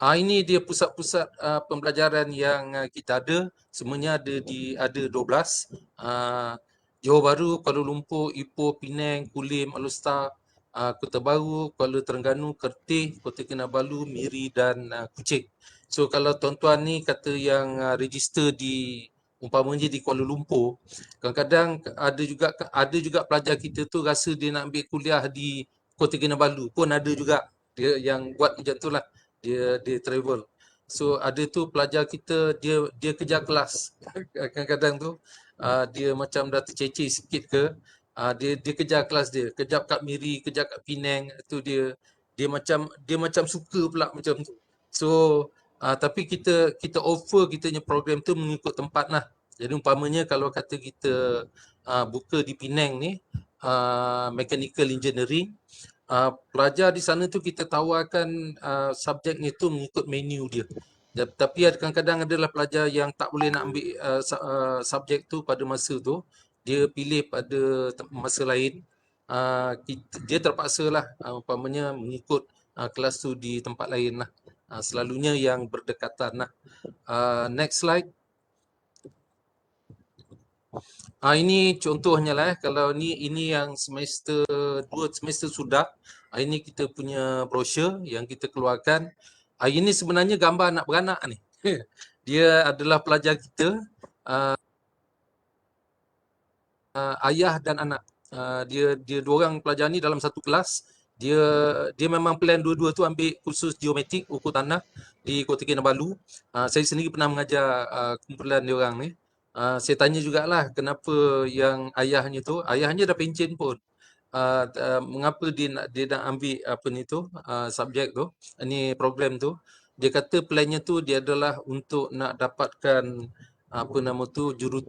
Ini dia pusat-pusat pembelajaran yang kita ada. Semuanya ada 12. Johor Bahru, Kuala Lumpur, Ipoh, Penang, Kulim, Alor Kota Baru, Kuala Terengganu, Kertih, Kota Kinabalu, Miri dan Kuching. So kalau tuan-tuan ni kata yang register di umpamanya di Kuala Lumpur, kadang-kadang ada juga pelajar kita tu rasa dia nak ambil kuliah di Kota Kinabalu pun ada juga dia yang buat macam tu lah, dia travel. So ada tu pelajar kita dia kejar kelas kadang-kadang tu dia macam dah terceceh sikit ke, dia kejar kelas dia, kejap kat Miri, kejap kat Penang, tu dia macam suka pula macam tu. So tapi kita offer kita punya program tu mengikut tempat lah. Jadi umpamanya kalau kata kita buka di Penang ni mechanical engineering, pelajar di sana tu kita tawarkan subjeknya tu mengikut menu dia. Tapi kadang-kadang adalah pelajar yang tak boleh nak ambil subjek tu pada masa tu, dia pilih pada masa lain. Dia terpaksa lah umpamanya mengikut kelas tu di tempat lain lah. Selalunya yang berdekatan lah. Next slide. Ini contohnya lah kalau ini yang semester 2 semester sudah. Ini kita punya brosur yang kita keluarkan. Ini sebenarnya gambar anak beranak ni. Dia adalah pelajar kita, ayah dan anak. Dia dua orang pelajar ni dalam satu kelas. Dia memang plan dua-dua tu ambil kursus geometrik ukur tanah di Kota Kinabalu. Saya sendiri pernah mengajar kumpulan dia orang ni. Saya tanya jugalah kenapa yang ayahnya dah pencen pun. Mengapa dia nak ambil apa ni tu subjek tu, ni program tu. Dia kata plannya tu dia adalah untuk nak dapatkan apa nama tu juru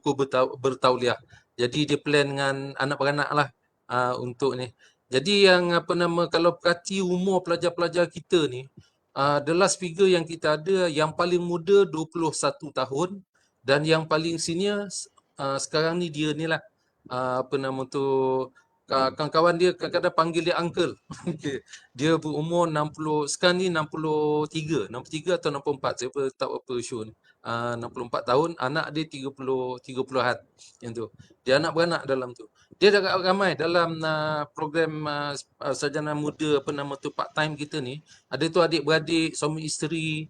ukur bertauliah. Jadi dia plan dengan anak beranak lah untuk ni. Jadi yang kalau perhati umur pelajar-pelajar kita ni, the last figure yang kita ada, yang paling muda 21 tahun dan yang paling senior sekarang ni dia ni lah kawan-kawan dia kadang-kadang panggil dia uncle. Dia berumur 60, sekarang ni 63 atau 64, saya tak apa sure ni. 64 tahun, anak dia 30-an yang tu. Dia anak beranak dalam tu. Dia dah ramai dalam program sarjana muda part time kita ni. Ada tu adik-beradik, suami isteri,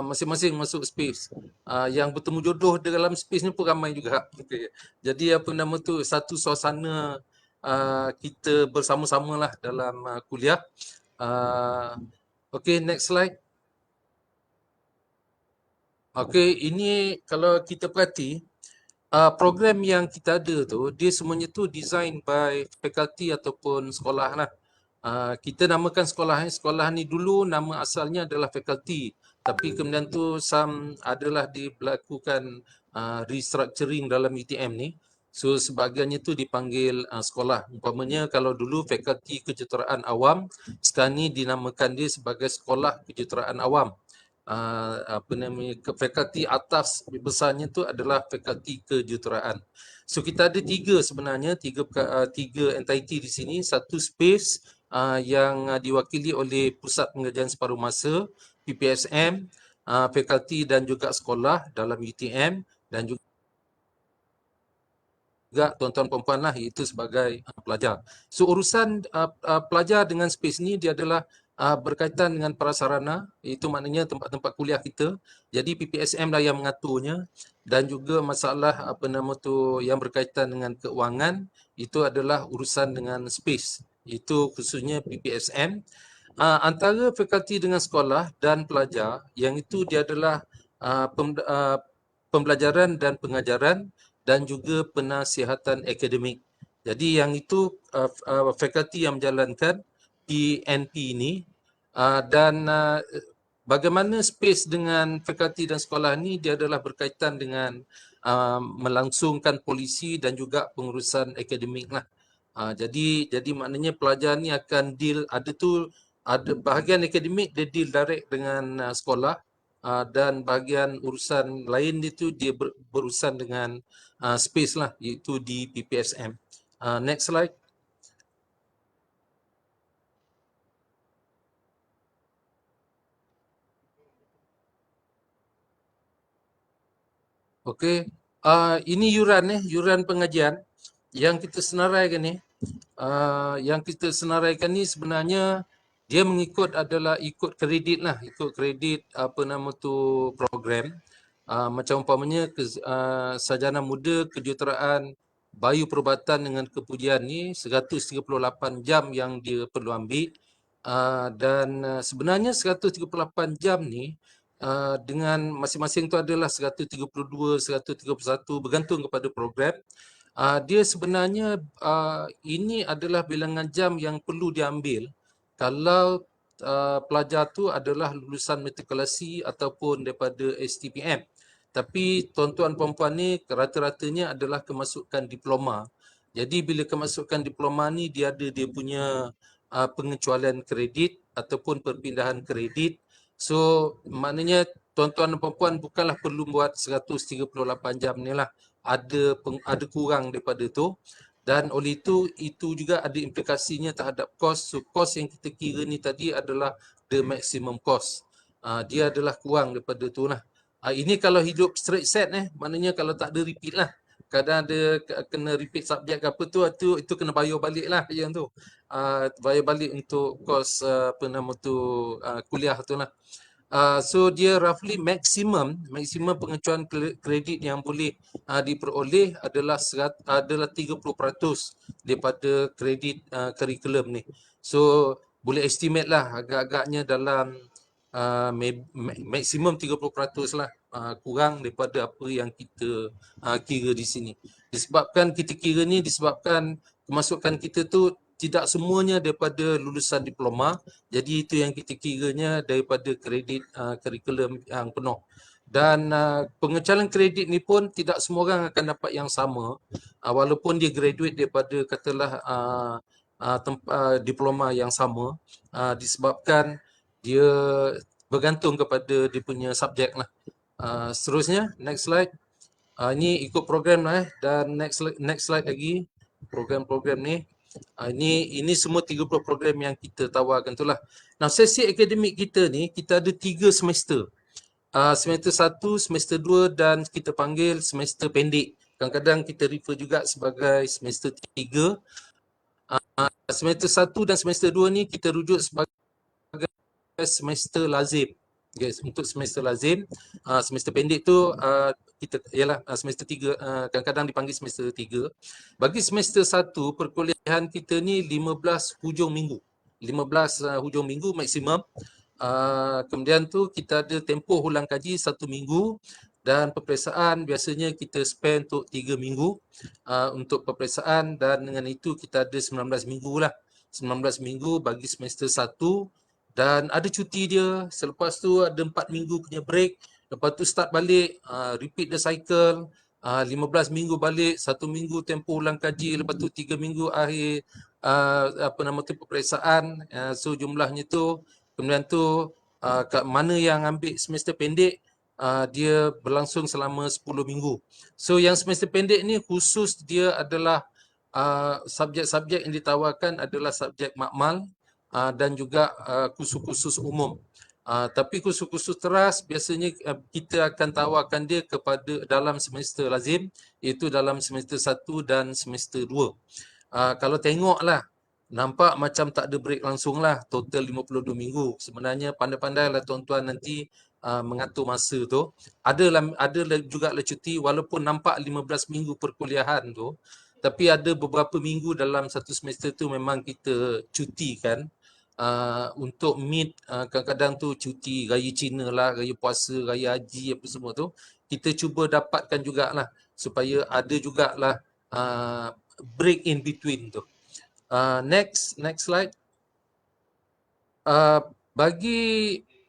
masing-masing masuk space. Yang bertemu jodoh dalam space ni pun ramai juga. Okay. Jadi satu suasana kita bersama-sama lah dalam kuliah. Okay, next slide. Okay, ini kalau kita perhati, program yang kita ada tu, dia semuanya tu design by faculty ataupun sekolah lah. Kita namakan sekolah ni dulu nama asalnya adalah faculty. Tapi kemudian tu adalah dilakukan restructuring dalam UTM ni. So sebahagiannya tu dipanggil sekolah. Umpamanya kalau dulu fakulti kejuruteraan awam, sekarang ni dinamakan dia sebagai sekolah kejuruteraan awam. fakulti atas besarnya tu adalah fakulti kejuruteraan. So kita ada tiga sebenarnya, tiga entiti di sini. Satu space yang diwakili oleh Pusat Pengajian Separuh Masa, PPSM, fakulti dan juga sekolah dalam UTM, dan juga tuan-tuan perempuan lah, iaitu sebagai pelajar. So urusan pelajar dengan space ni dia adalah berkaitan dengan prasarana, itu maknanya tempat-tempat kuliah kita. Jadi PPSM lah yang mengaturnya, dan juga masalah yang berkaitan dengan keuangan, itu adalah urusan dengan space, itu khususnya PPSM. Antara fakulti dengan sekolah dan pelajar, yang itu dia adalah pembelajaran dan pengajaran dan juga penasihatan akademik. Jadi yang itu fakulti yang menjalankan PNP ini, dan bagaimana space dengan fakulti dan sekolah ni dia adalah berkaitan dengan melangsungkan polisi dan juga pengurusan akademik lah. Jadi maknanya pelajar ni akan deal, ada bahagian akademik dia deal direct dengan sekolah, dan bahagian urusan lain itu dia berurusan dengan space lah, iaitu di PPSM. Next slide. Okey, ini yuran pengajian yang kita senaraikan ni. Yang kita senaraikan ni sebenarnya dia ikut kredit lah, ikut kredit program. Macam umpamanya sarjana muda kejuruteraan Bayu Perubatan dengan Kepujian ni 138 jam yang dia perlu ambil. Dan sebenarnya 138 jam ni dengan masing-masing tu adalah 132, 131 bergantung kepada program. Dia sebenarnya ini adalah bilangan jam yang perlu diambil kalau pelajar tu adalah lulusan matrikulasi ataupun daripada STPM. Tapi tuan-tuan perempuan ni rata-ratanya adalah kemasukan diploma. Jadi bila kemasukan diploma ni dia ada dia punya pengecualian kredit ataupun perpindahan kredit. So maknanya tuan-tuan dan perempuan bukanlah perlu buat 138 jam ni lah. Ada kurang daripada tu, dan oleh itu juga ada implikasinya terhadap kos. So kos yang kita kira ni tadi adalah the maximum cost. Dia adalah kurang daripada tu lah. Ini kalau hidup straight set maknanya kalau tak ada repeat lah. Kadang ada kena repeat subjek ke apa tu, itu kena bayar balik lah yang tu. Bayar balik untuk kos kuliah tu lah. So dia roughly maksimum pengecualian kredit yang boleh diperoleh adalah 30% daripada kredit kurikulum ni. So boleh estimate lah agak-agaknya dalam maksimum 30% lah, kurang daripada apa yang kita kira di sini. Disebabkan kita kira ni disebabkan kemasukan kita tu tidak semuanya daripada lulusan diploma, jadi itu yang kita kiranya daripada kredit kurikulum yang penuh. Dan pengecalan kredit ni pun tidak semua orang akan dapat yang sama, walaupun dia graduate daripada katalah diploma yang sama, disebabkan dia bergantung kepada dia punya subjek lah. Seterusnya, next slide. Ini ikut program lah dan next slide lagi, program-program ni. Ini semua 30 program yang kita tawarkan tu lah. Nah, sesi akademik kita ni, kita ada 3 semester. Semester 1, semester 2 dan kita panggil semester pendek. Kadang-kadang kita refer juga sebagai semester 3. Semester 1 dan semester 2 ni kita rujuk sebagai semester lazim. Yes, untuk semester lazim, semester pendek tu kita ialah semester 3, kadang-kadang dipanggil semester 3. Bagi semester 1, perkuliahan kita ni 15 hujung minggu. 15 hujung minggu maksimum. Kemudian tu kita ada tempoh ulang kaji 1 minggu, dan peperiksaan biasanya kita spend untuk 3 minggu untuk peperiksaan, dan dengan itu kita ada 19 minggu lah. 19 minggu bagi semester 1. Dan ada cuti dia, selepas tu ada 4 minggu punya break, lepas tu start balik, repeat the cycle, 15 minggu balik, 1 minggu tempoh ulang kaji, lepas tu 3 minggu akhir peperiksaan. So jumlahnya tu, kemudian tu mana yang ambil semester pendek, dia berlangsung selama 10 minggu. So yang semester pendek ni khusus dia adalah subjek-subjek yang ditawarkan adalah subjek makmal dan juga kursus-kursus umum. Tapi kursus-kursus teras biasanya kita akan tawarkan dia kepada dalam semester lazim, iaitu dalam semester 1 dan semester 2. Kalau tengoklah, nampak macam tak ada break langsung lah, total 52 minggu. Sebenarnya pandai-pandailah tuan-tuan nanti mengatur masa tu. Ada juga lah cuti, walaupun nampak 15 minggu perkuliahan tu, tapi ada beberapa minggu dalam satu semester tu memang kita cuti kan. Untuk meet kadang-kadang tu cuti raya Cina lah, raya puasa, raya haji apa semua tu, kita cuba dapatkan jugalah supaya ada jugalah break in between tu. Next slide. Bagi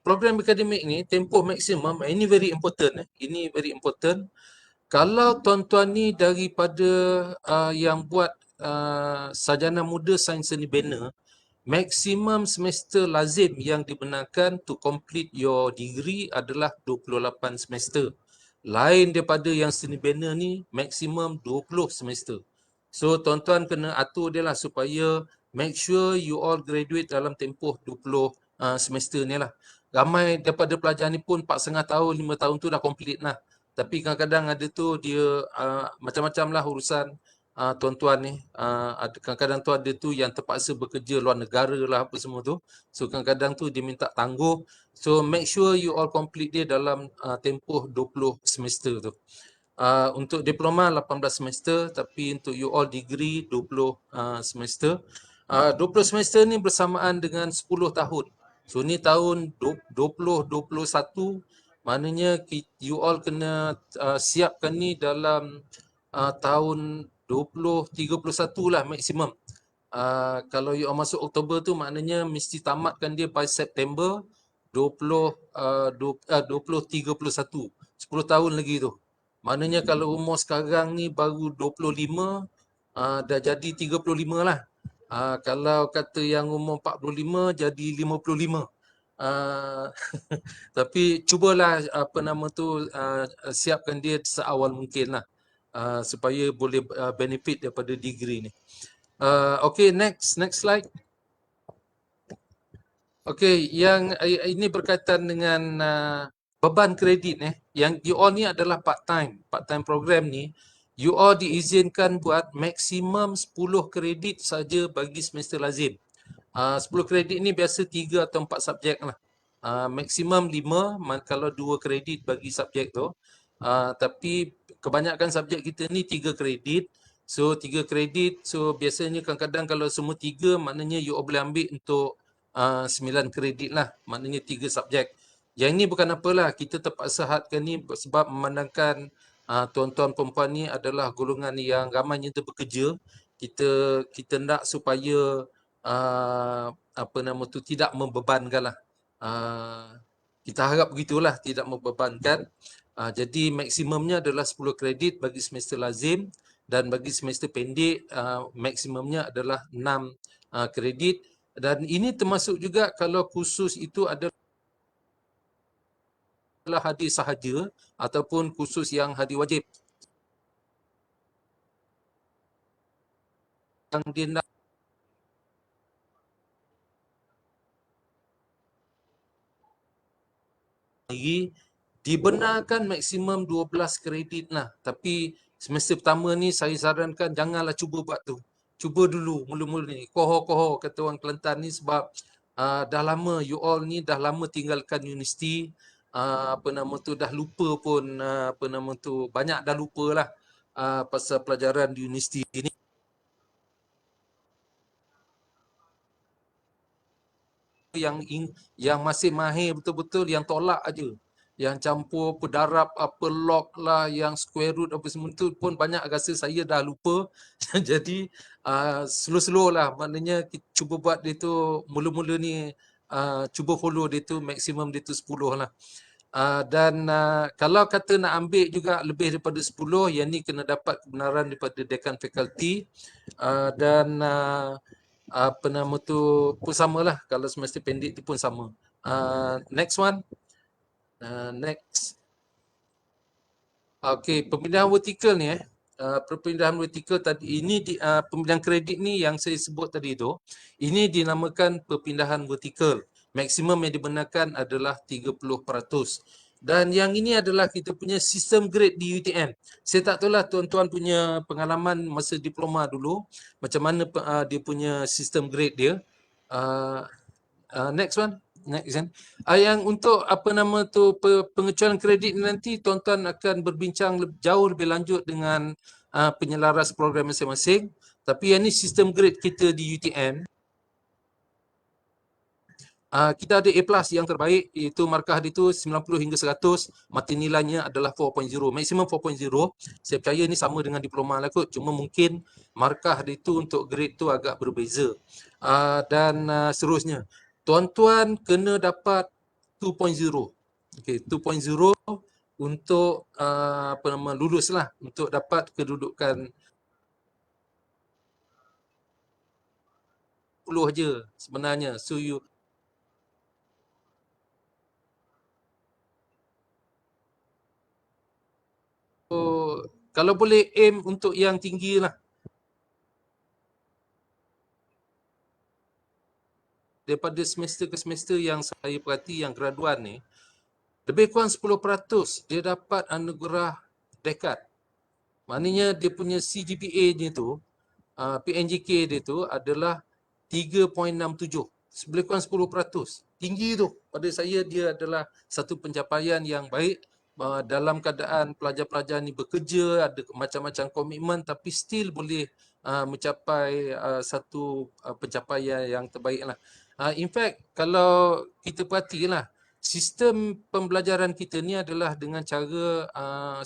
program akademik ni, tempoh maksimum, ini very important. Ini very important. Kalau tuan-tuan ni daripada yang buat sarjana muda sains seni bina, maksimum semester lazim yang dibenarkan to complete your degree adalah 28 semester. Lain daripada yang seni bina ni, maksimum 20 semester. So tuan-tuan kena atur dia lah supaya make sure you all graduate dalam tempoh 20 semester ni lah. Ramai daripada pelajar ni pun 4,5 tahun, 5 tahun tu dah complete lah. Tapi kadang-kadang ada tu dia macam-macam lah urusan tuan-tuan ni. Kadang-kadang tu ada tu yang terpaksa bekerja luar negara lah apa semua tu. So kadang-kadang tu dia minta tangguh. So make sure you all complete dia dalam tempoh 20 semester tu. Untuk diploma 18 semester, tapi untuk you all degree 20 semester. 20 semester ni bersamaan dengan 10 tahun. So ni tahun 2021, maknanya you all kena siapkan ni dalam tahun 2031 lah maksimum. Kalau you all masuk Oktober tu maknanya mesti tamatkan dia by September 2031. 10 tahun lagi tu. Maknanya kalau umur sekarang ni baru 25, dah jadi 35 lah. Kalau kata yang umur 45 jadi 55. Tapi cubalah siapkan dia seawal mungkin lah. Supaya boleh benefit daripada degree ni. Okay, next slide. Okay, yang ini berkaitan dengan beban kredit yang you all ni adalah part-time program ni. You all diizinkan buat maksimum 10 kredit saja bagi semester lazim. 10 kredit ni biasa 3 atau 4 subjek lah. Maksimum 5 kalau 2 kredit bagi subjek tu. Tapi kebanyakan subjek kita ni 3 kredit. So 3 kredit, so biasanya kadang-kadang kalau semua 3 maknanya you all boleh ambil untuk 9 kredit lah. Maknanya 3 subjek. Yang ini bukan apalah, kita terpaksa hadkan ni sebab memandangkan tuan-tuan perempuan ni adalah golongan yang ramainya bekerja. Kita nak supaya tidak membebankan lah. Kita harap begitulah, tidak membebankan. Jadi maksimumnya adalah 10 kredit bagi semester lazim, dan bagi semester pendek maksimumnya adalah 6 kredit. Dan ini termasuk juga kalau kursus itu adalah hadir sahaja ataupun kursus yang hadir wajib. Yang dia nak dibenarkan maksimum 12 kredit lah. Tapi semester pertama ni saya sarankan janganlah cuba buat tu. Cuba dulu mula-mula ni. Kohor-kohor kata orang Kelantan ni, sebab dah lama you all ni dah lama tinggalkan universiti. Dah lupa pun banyak dah lupa lah pasal pelajaran di universiti ni. Yang masih mahir betul-betul yang tolak aja, yang campur pedarab apa log lah, yang square root apa semua tu pun banyak rasa saya dah lupa. Jadi slow-slow lah, maknanya kita cuba buat dia tu mula-mula ni, cuba follow dia tu maksimum dia tu 10 lah. Dan kalau kata nak ambil juga lebih daripada 10, yang ni kena dapat kebenaran daripada dekan fakulti. Dan pun samalah, kalau semester pendek tu pun sama. Next one. Next. Okey, pemindahan vertikal ni perpindahan vertikal tadi ini pemindahan kredit ni yang saya sebut tadi tu, ini dinamakan perpindahan vertikal. Maksimum yang dibenarkan adalah 30%. Dan yang ini adalah kita punya sistem grade di UTM. Saya tak tahulah tuan-tuan punya pengalaman masa diploma dulu, macam mana dia punya sistem grade dia. Next one. Next one. Yang untuk apa nama tu pengecualian kredit ni nanti tuan-tuan akan berbincang jauh lebih lanjut dengan penyelaras program masing-masing. Tapi yang ni sistem grade kita di UTM. Kita ada A+ yang terbaik, iaitu markah dia tu 90 hingga 100, mata nilainya adalah 4.0, maksimum 4.0. Saya percaya ni sama dengan diploma lah kot, cuma mungkin markah dia tu untuk grade tu agak berbeza. Dan seterusnya, tuan-tuan kena dapat 2.0. Okey, 2.0 untuk apa nama lulus lah, untuk dapat kedudukan 10 je sebenarnya. So you kalau boleh aim untuk yang tinggi lah. Daripada semester ke semester yang saya perhati yang graduan ni, lebih kurang 10% dia dapat anugerah dekat. Maknanya dia punya CGPA dia tu, PNJK dia tu adalah 3.67. Lebih kurang 10%. Tinggi tu. Pada saya dia adalah satu pencapaian yang baik. Dalam keadaan pelajar-pelajar ni bekerja, ada macam-macam komitmen, tapi still boleh mencapai satu pencapaian yang terbaik lah. In fact, kalau kita perhatilah, sistem pembelajaran kita ni adalah dengan cara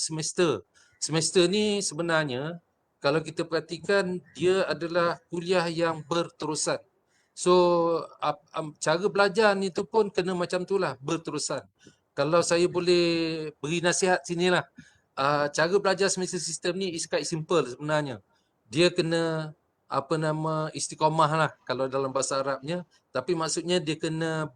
semester. Semester ni sebenarnya kalau kita perhatikan dia adalah kuliah yang berterusan. So cara belajar ni tu pun kena macam tu lah, berterusan. Kalau saya boleh beri nasihat sinilah, cara belajar semester sistem ni is quite simple sebenarnya. Dia kena apa nama istiqamah lah kalau dalam bahasa Arabnya, tapi maksudnya dia kena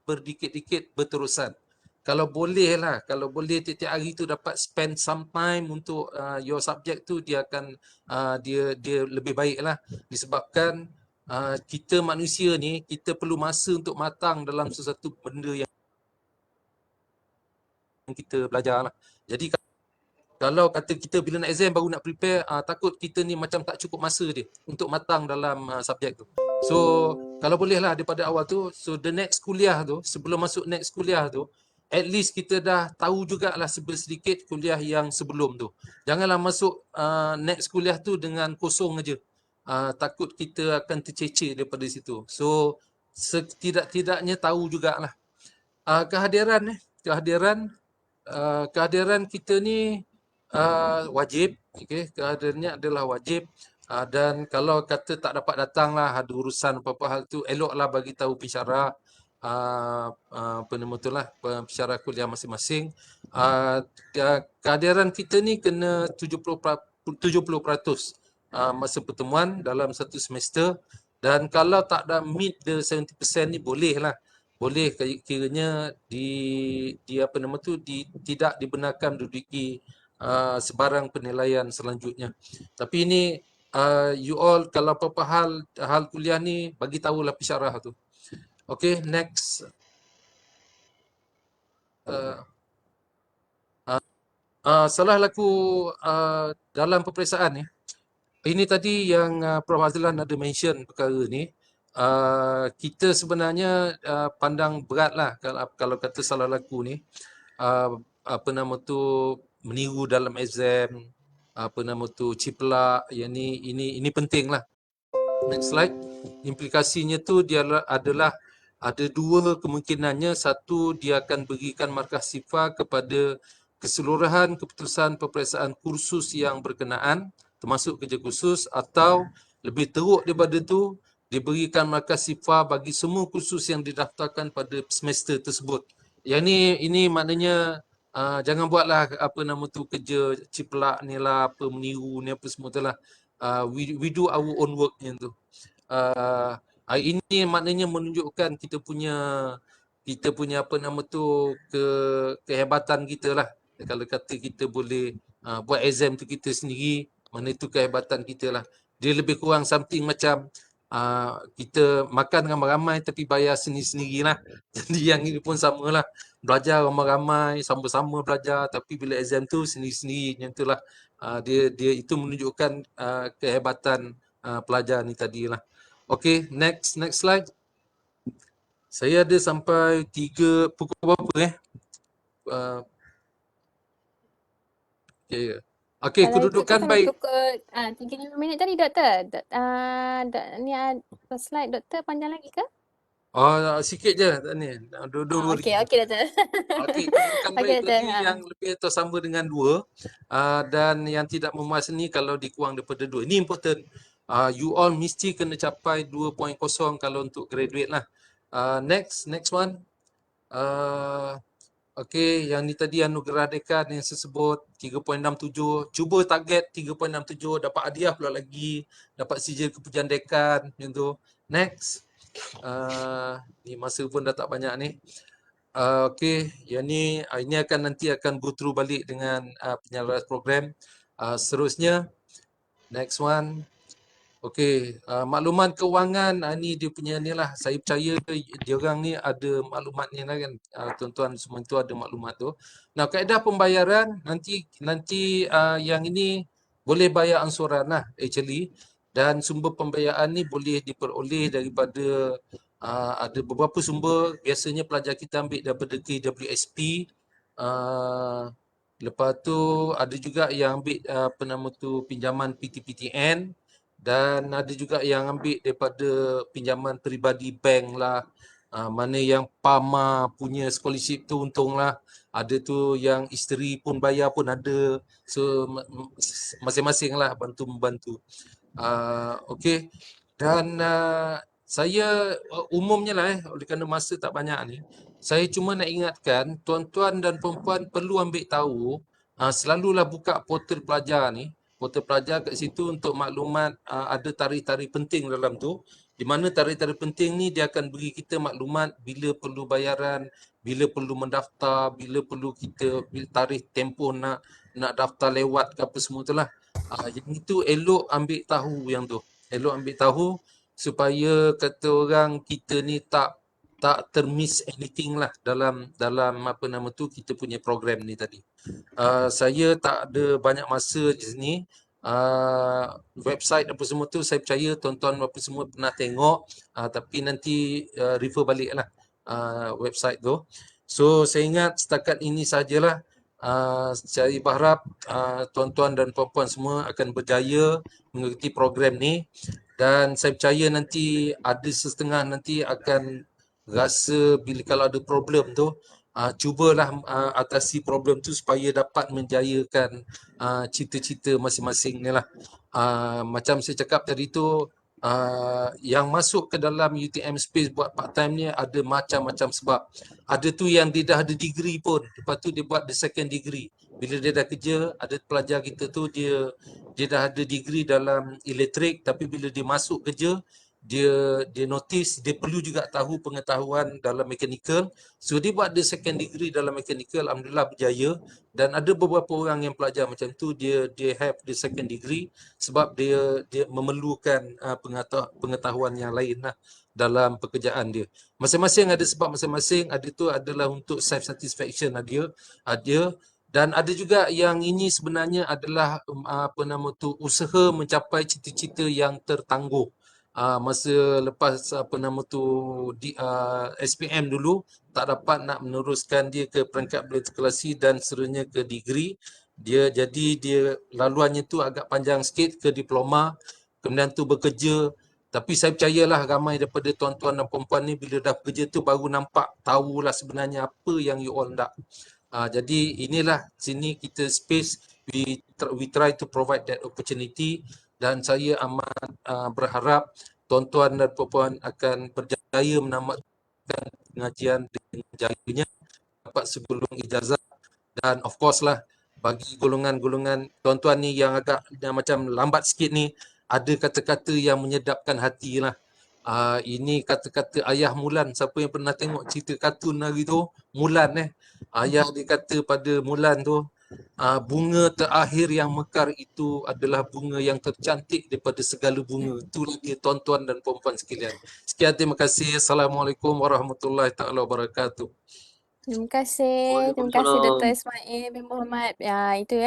berdikit-dikit berterusan. Kalau boleh lah, kalau boleh tiap-tiap hari tu dapat spend some time untuk your subject tu, dia akan dia lebih baik lah. Disebabkan kita manusia ni, kita perlu masa untuk matang dalam sesuatu benda yang kita belajar lah. Jadi kalau kata kita bila nak exam baru nak prepare, takut kita ni macam tak cukup masa dia untuk matang dalam subjek tu. So kalau boleh lah daripada awal tu, so the next kuliah tu, sebelum masuk next kuliah tu, at least kita dah tahu jugalah sedikit kuliah yang sebelum tu. Janganlah masuk next kuliah tu dengan kosong aja. Takut kita akan tercecer daripada situ. So setidak-tidaknya tahu jugalah. Kehadiran kita ni wajib, okay? Kehadirannya adalah wajib. Dan kalau kata tak dapat datang lah, ada urusan apa-apa hal tu, eloklah bagi tahu pensyarah apa nama tu lah, pensyarah kuliah masing-masing. Kehadiran kita ni kena 70% masa pertemuan dalam satu semester. Dan kalau tak ada meet the 70% ni, boleh lah, boleh kiranya di apa nama tu tidak dibenarkan duduki sebarang penilaian selanjutnya. Tapi ini you all kalau apa-apa hal kuliah ni bagi tahulah pensyarah tu. Okay, next. Salah laku dalam peperiksaan ni. Ini tadi yang Prof Azlan ada mention perkara ni. Kita sebenarnya pandang berat lah kalau kata salah laku ni. Apa nama tu meniru dalam exam, apa nama tu ciplak, yang ni ini penting lah. Next slide. Implikasinya tu dia adalah ada dua kemungkinannya. Satu, dia akan berikan markah sifar kepada keseluruhan keputusan peperiksaan kursus yang berkenaan, termasuk kerja khusus, atau lebih teruk daripada tu, diberikan markah sifar bagi semua kursus yang didaftarkan pada semester tersebut. Yang ini maknanya jangan buatlah apa nama tu kerja ciplak ni lah, apa meniru ni apa semua tu lah. We do our own work ni tu. Ini maknanya menunjukkan kita punya kita punya apa nama tu kehebatan kita lah. Kalau kata kita boleh buat exam tu kita sendiri, mana itu kehebatan kita lah. Dia lebih kurang something macam kita makan ramai-ramai tapi bayar sendiri-sendiri lah. Jadi yang ini pun sama lah. Belajar ramai-ramai, sama-sama belajar tapi bila exam tu sendiri-sendiri macam tu lah. Dia itu menunjukkan kehebatan pelajar ni tadi lah. Okay, next slide. Saya ada sampai pukul berapa Uh, okay, Kalau ikut kedudukan sampai baik. pukul 35 minit tadi, Doktor. Slide Doktor panjang lagi ke? Sikit je ni. Dua Okey, lagi. okey, Doktor. Okey, kedudukan Okey, baik Doktor. tadi yang lebih atau sama dengan 2 dan yang tidak memuas ni kalau dikurang daripada 2. Ini important. You all mesti kena capai 2.0 kalau untuk graduate lah. Next one. Okey, yang ni tadi anugerah dekan yang saya sebut 3.67. Cuba target 3.67, dapat hadiah pula lagi, dapat sijil kepujian dekan macam tu. Next. Ni masa pun dah tak banyak ni. Okey, yang ni nanti akan go through balik dengan penyelaras program. Seterusnya, next one. Okey, makluman kewangan ni dia punya ni lah. Saya percaya dia orang ni ada maklumat ni lah kan. Tuan-tuan semua tu ada maklumat tu. Nah, kaedah pembayaran nanti yang ini boleh bayar angsuran lah actually. Dan sumber pembayaran ni boleh diperoleh daripada ada beberapa sumber. Biasanya pelajar kita ambil daripada KWSP. Lepas tu ada juga yang ambil pinjaman PTPTN. Dan ada juga yang ambil daripada pinjaman peribadi bank lah. Mana yang PAMA punya scholarship tu untunglah. Ada tu yang isteri pun bayar pun ada. So masing-masing lah bantu-membantu. Okey. Dan saya umumnya lah oleh kerana masa tak banyak ni. Saya cuma nak ingatkan tuan-tuan dan perempuan perlu ambil tahu selalulah buka portal pelajar ni. Portal pelajar kat situ untuk maklumat ada tarikh-tarikh penting dalam tu. Di mana tarikh-tarikh penting ni dia akan beri kita maklumat bila perlu bayaran, bila perlu mendaftar, bila perlu tarikh tempoh nak daftar lewat ke apa semua tu lah. Yang itu elok ambil tahu yang tu. Elok ambil tahu supaya kata orang kita ni tak termiss anything lah dalam apa nama tu kita punya program ni tadi. Saya tak ada banyak masa di sini. Website apa semua tu saya percaya tuan-tuan apa semua pernah tengok, tapi nanti refer balik lah website tu. So saya ingat setakat ini sajalah. Saya berharap tuan-tuan dan puan-puan semua akan berjaya mengikuti program ni dan saya percaya nanti ada setengah nanti akan rasa bila kalau ada problem tu cubalah atasi problem tu supaya dapat menjayakan cita-cita masing-masing ni lah. Macam saya cakap tadi tu, yang masuk ke dalam UTM Space buat part time ni ada macam-macam sebab. Ada tu yang dia dah ada degree pun, lepas tu dia buat the second degree. Bila dia dah kerja, ada pelajar kita tu dia dah ada degree dalam elektrik tapi bila dia masuk kerja dia notice dia perlu juga tahu pengetahuan dalam mechanical, so dia buat the second degree dalam mechanical. Alhamdulillah berjaya. Dan ada beberapa orang yang pelajar macam tu dia have the second degree sebab dia memerlukan pengetahuan yang lain lah dalam pekerjaan dia. Masing-masing ada sebab masing-masing. Ada tu adalah untuk self satisfaction ada. Dan ada juga yang ini sebenarnya adalah usaha mencapai cita-cita yang tertangguh. Masa lepas SPM dulu tak dapat nak meneruskan dia ke peringkat bermatrikulasi dan seterusnya ke degree. Jadi dia laluannya tu agak panjang sikit ke diploma, kemudian tu bekerja. Tapi saya percayalah ramai daripada tuan-tuan dan perempuan ni bila dah bekerja tu baru nampak tahulah sebenarnya apa yang you all nak. Jadi inilah sini kita Space we try to provide that opportunity dan saya amat berharap tuan-tuan dan perempuan akan berjaya menamatkan pengajian dengan jayanya, dapat segulung ijazah. Dan of course lah bagi golongan-golongan tuan-tuan ni yang agak macam lambat sikit ni, ada kata-kata yang menyedapkan hati lah. Ini kata-kata ayah Mulan. Siapa yang pernah tengok cerita kartun hari tu? Mulan Ayah dia kata pada Mulan tu, bunga terakhir yang mekar itu adalah bunga yang tercantik daripada segala bunga. Itulah dia tuan-tuan dan puan-puan sekalian. Sekian, terima kasih. Assalamualaikum warahmatullahi taala wabarakatuh. Terima kasih Dr. Waalaikumsalam. Ismail bin Muhammad. Itu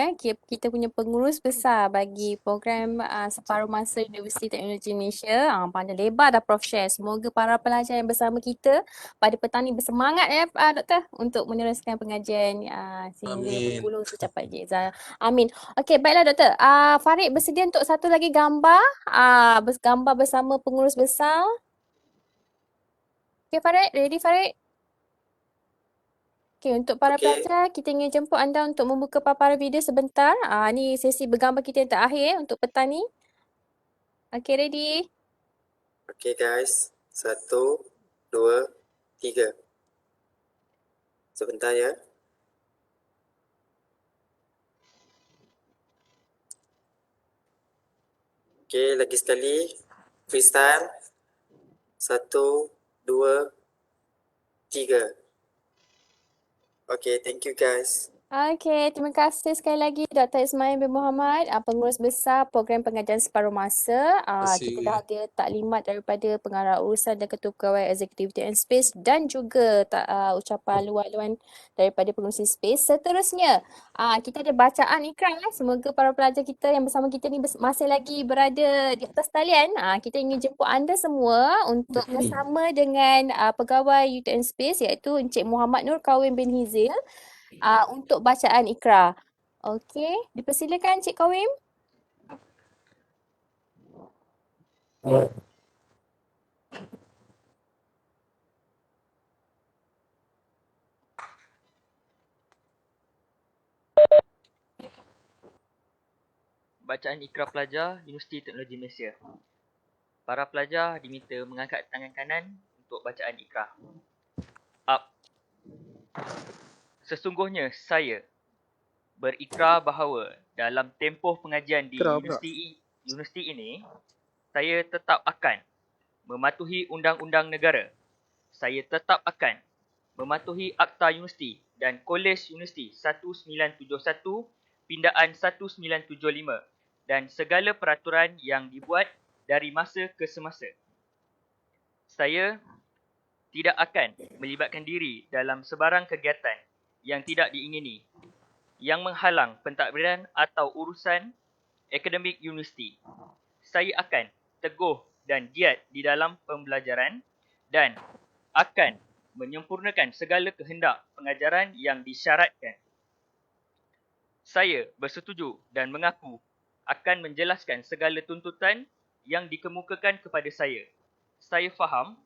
kita punya pengurus besar bagi program separuh masa Universiti Teknologi Malaysia. Panjang lebar dah Prof share. Semoga para pelajar yang bersama kita pada petang ni bersemangat Doktor untuk meneruskan pengajian sehingga Amin. bergulung secapat Jezal. Amin. Okey, baiklah Doktor. Farid bersedia untuk satu lagi gambar. Gambar bersama pengurus besar. Okey Farid, ready Farid? Okey, untuk para Okey, pelajar, kita ingin jemput anda untuk membuka paparan video sebentar. Ni sesi bergambar kita yang terakhir untuk petang ni. Okey, ready? okey guys. 1, 2, 3. Sebentar ya. Okey, lagi sekali. Freestyle. 1, 2, 3. Okey, thank you guys. Okey, terima kasih sekali lagi Dr. Ismail bin Muhammad, pengurus besar program pengajian separuh masa. Kita dah ada taklimat daripada pengarah urusan dan ketua pegawai eksekutif UTM Space dan juga ucapan luar-luan daripada pengurusi Space. Seterusnya, kita ada bacaan ikrar. Semoga para pelajar kita yang bersama kita ni masih lagi berada di atas talian. Kita ingin jemput anda semua untuk bersama dengan pegawai UTM Space iaitu Encik Muhammad Nur Kawin bin Hizil untuk bacaan ikrar. Okey, dipersilakan Cik Kawim. Bacaan ikrar pelajar Universiti Teknologi Malaysia. Para pelajar diminta mengangkat tangan kanan untuk bacaan ikrar. Up. Sesungguhnya saya berikrar bahawa dalam tempoh pengajian di universiti ini, saya tetap akan mematuhi undang-undang negara. Saya tetap akan mematuhi Akta Universiti dan Kolej Universiti 1971 Pindaan 1975 dan segala peraturan yang dibuat dari masa ke semasa. Saya tidak akan melibatkan diri dalam sebarang kegiatan yang tidak diingini, yang menghalang pentadbiran atau urusan akademik universiti. Saya akan teguh dan giat di dalam pembelajaran dan akan menyempurnakan segala kehendak pengajaran yang disyaratkan. Saya bersetuju dan mengaku akan menjelaskan segala tuntutan yang dikemukakan kepada saya. Saya faham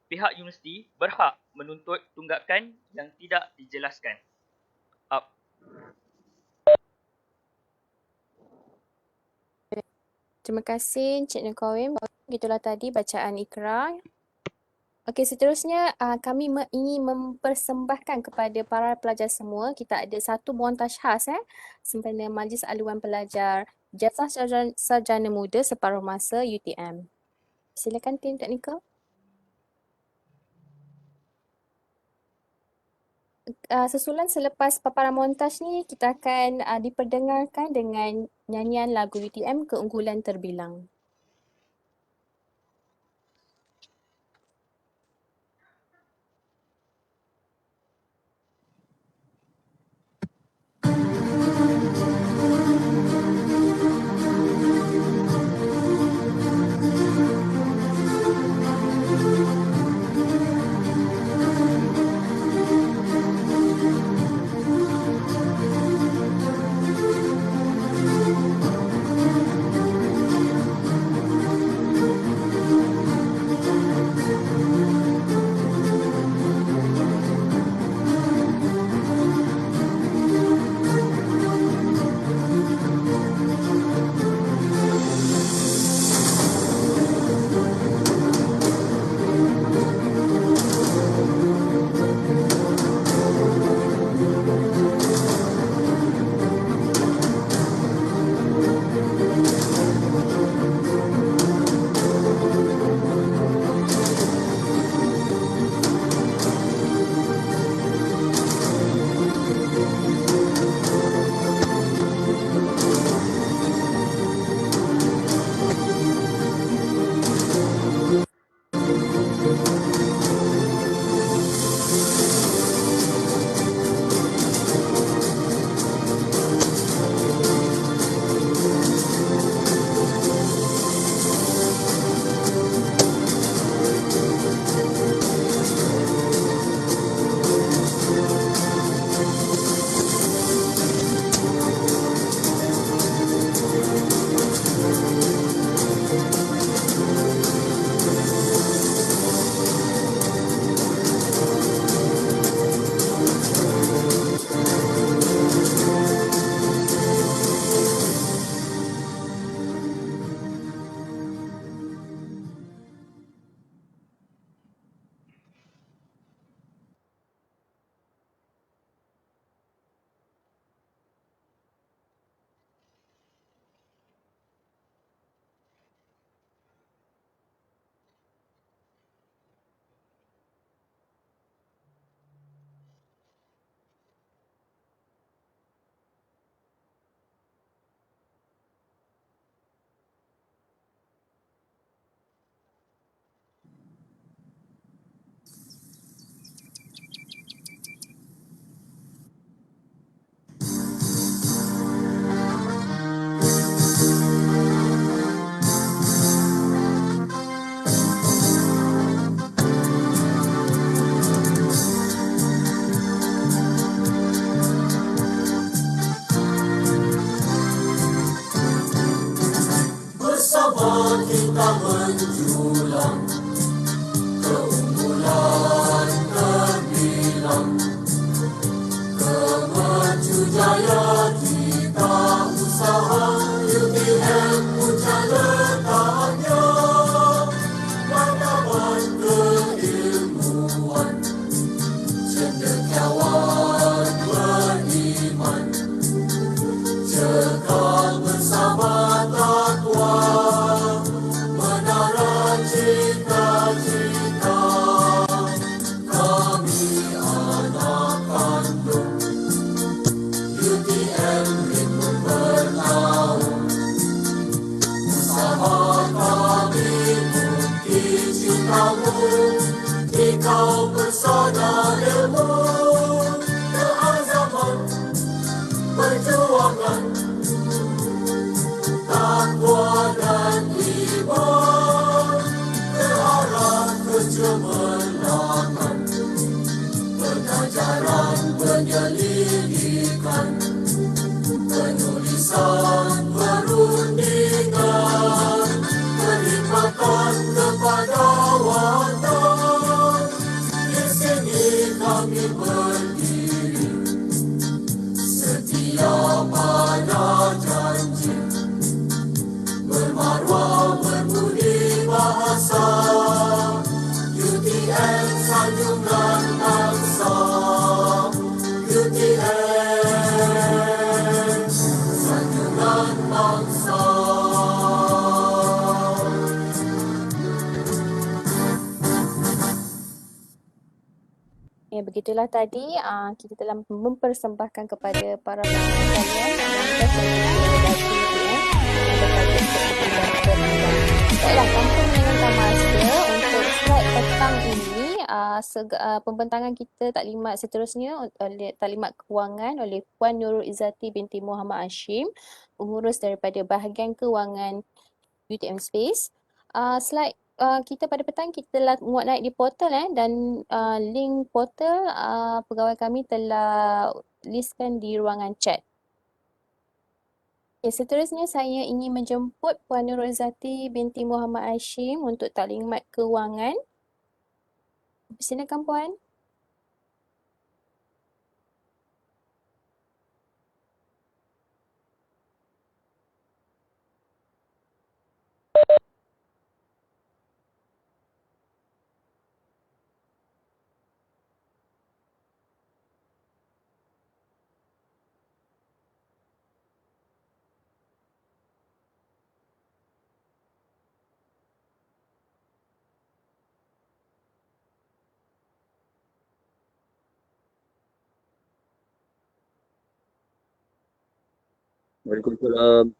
pihak universiti berhak menuntut tunggakan yang tidak dijelaskan. Up. Terima kasih Encik Nur Kawim. Begitulah tadi bacaan ikrar. Okey, seterusnya kami ingin mempersembahkan kepada para pelajar semua, kita ada satu montaj khas sempena Majlis Aluan Pelajar Jazah Sarjana Muda Separuh Masa UTM. Silakan tim teknikal. Susulan selepas paparan montaj ni kita akan diperdengarkan dengan nyanyian lagu UTM Keunggulan Terbilang. Ya, begitulah tadi kita telah mempersembahkan kepada para penonton sekalian ringkas daripada Datu UTM yang bertajuk Keunggulan Beriman. Baiklah, tanpa menyalahkan masa untuk slide petang ini, pembentangan kita taklimat seterusnya oleh taklimat kewangan oleh Puan Nurul Izzati binti Muhammad Hashim, pengurus daripada bahagian kewangan UTM Space. Slide kita pada petang kita telah muat naik di portal dan link portal pegawai kami telah listkan di ruangan chat. Okay, seterusnya saya ingin menjemput Puan Nurul Izzati binti Muhammad Hashim untuk taklimat kewangan. Silakan Puan. Waalaikumsalam.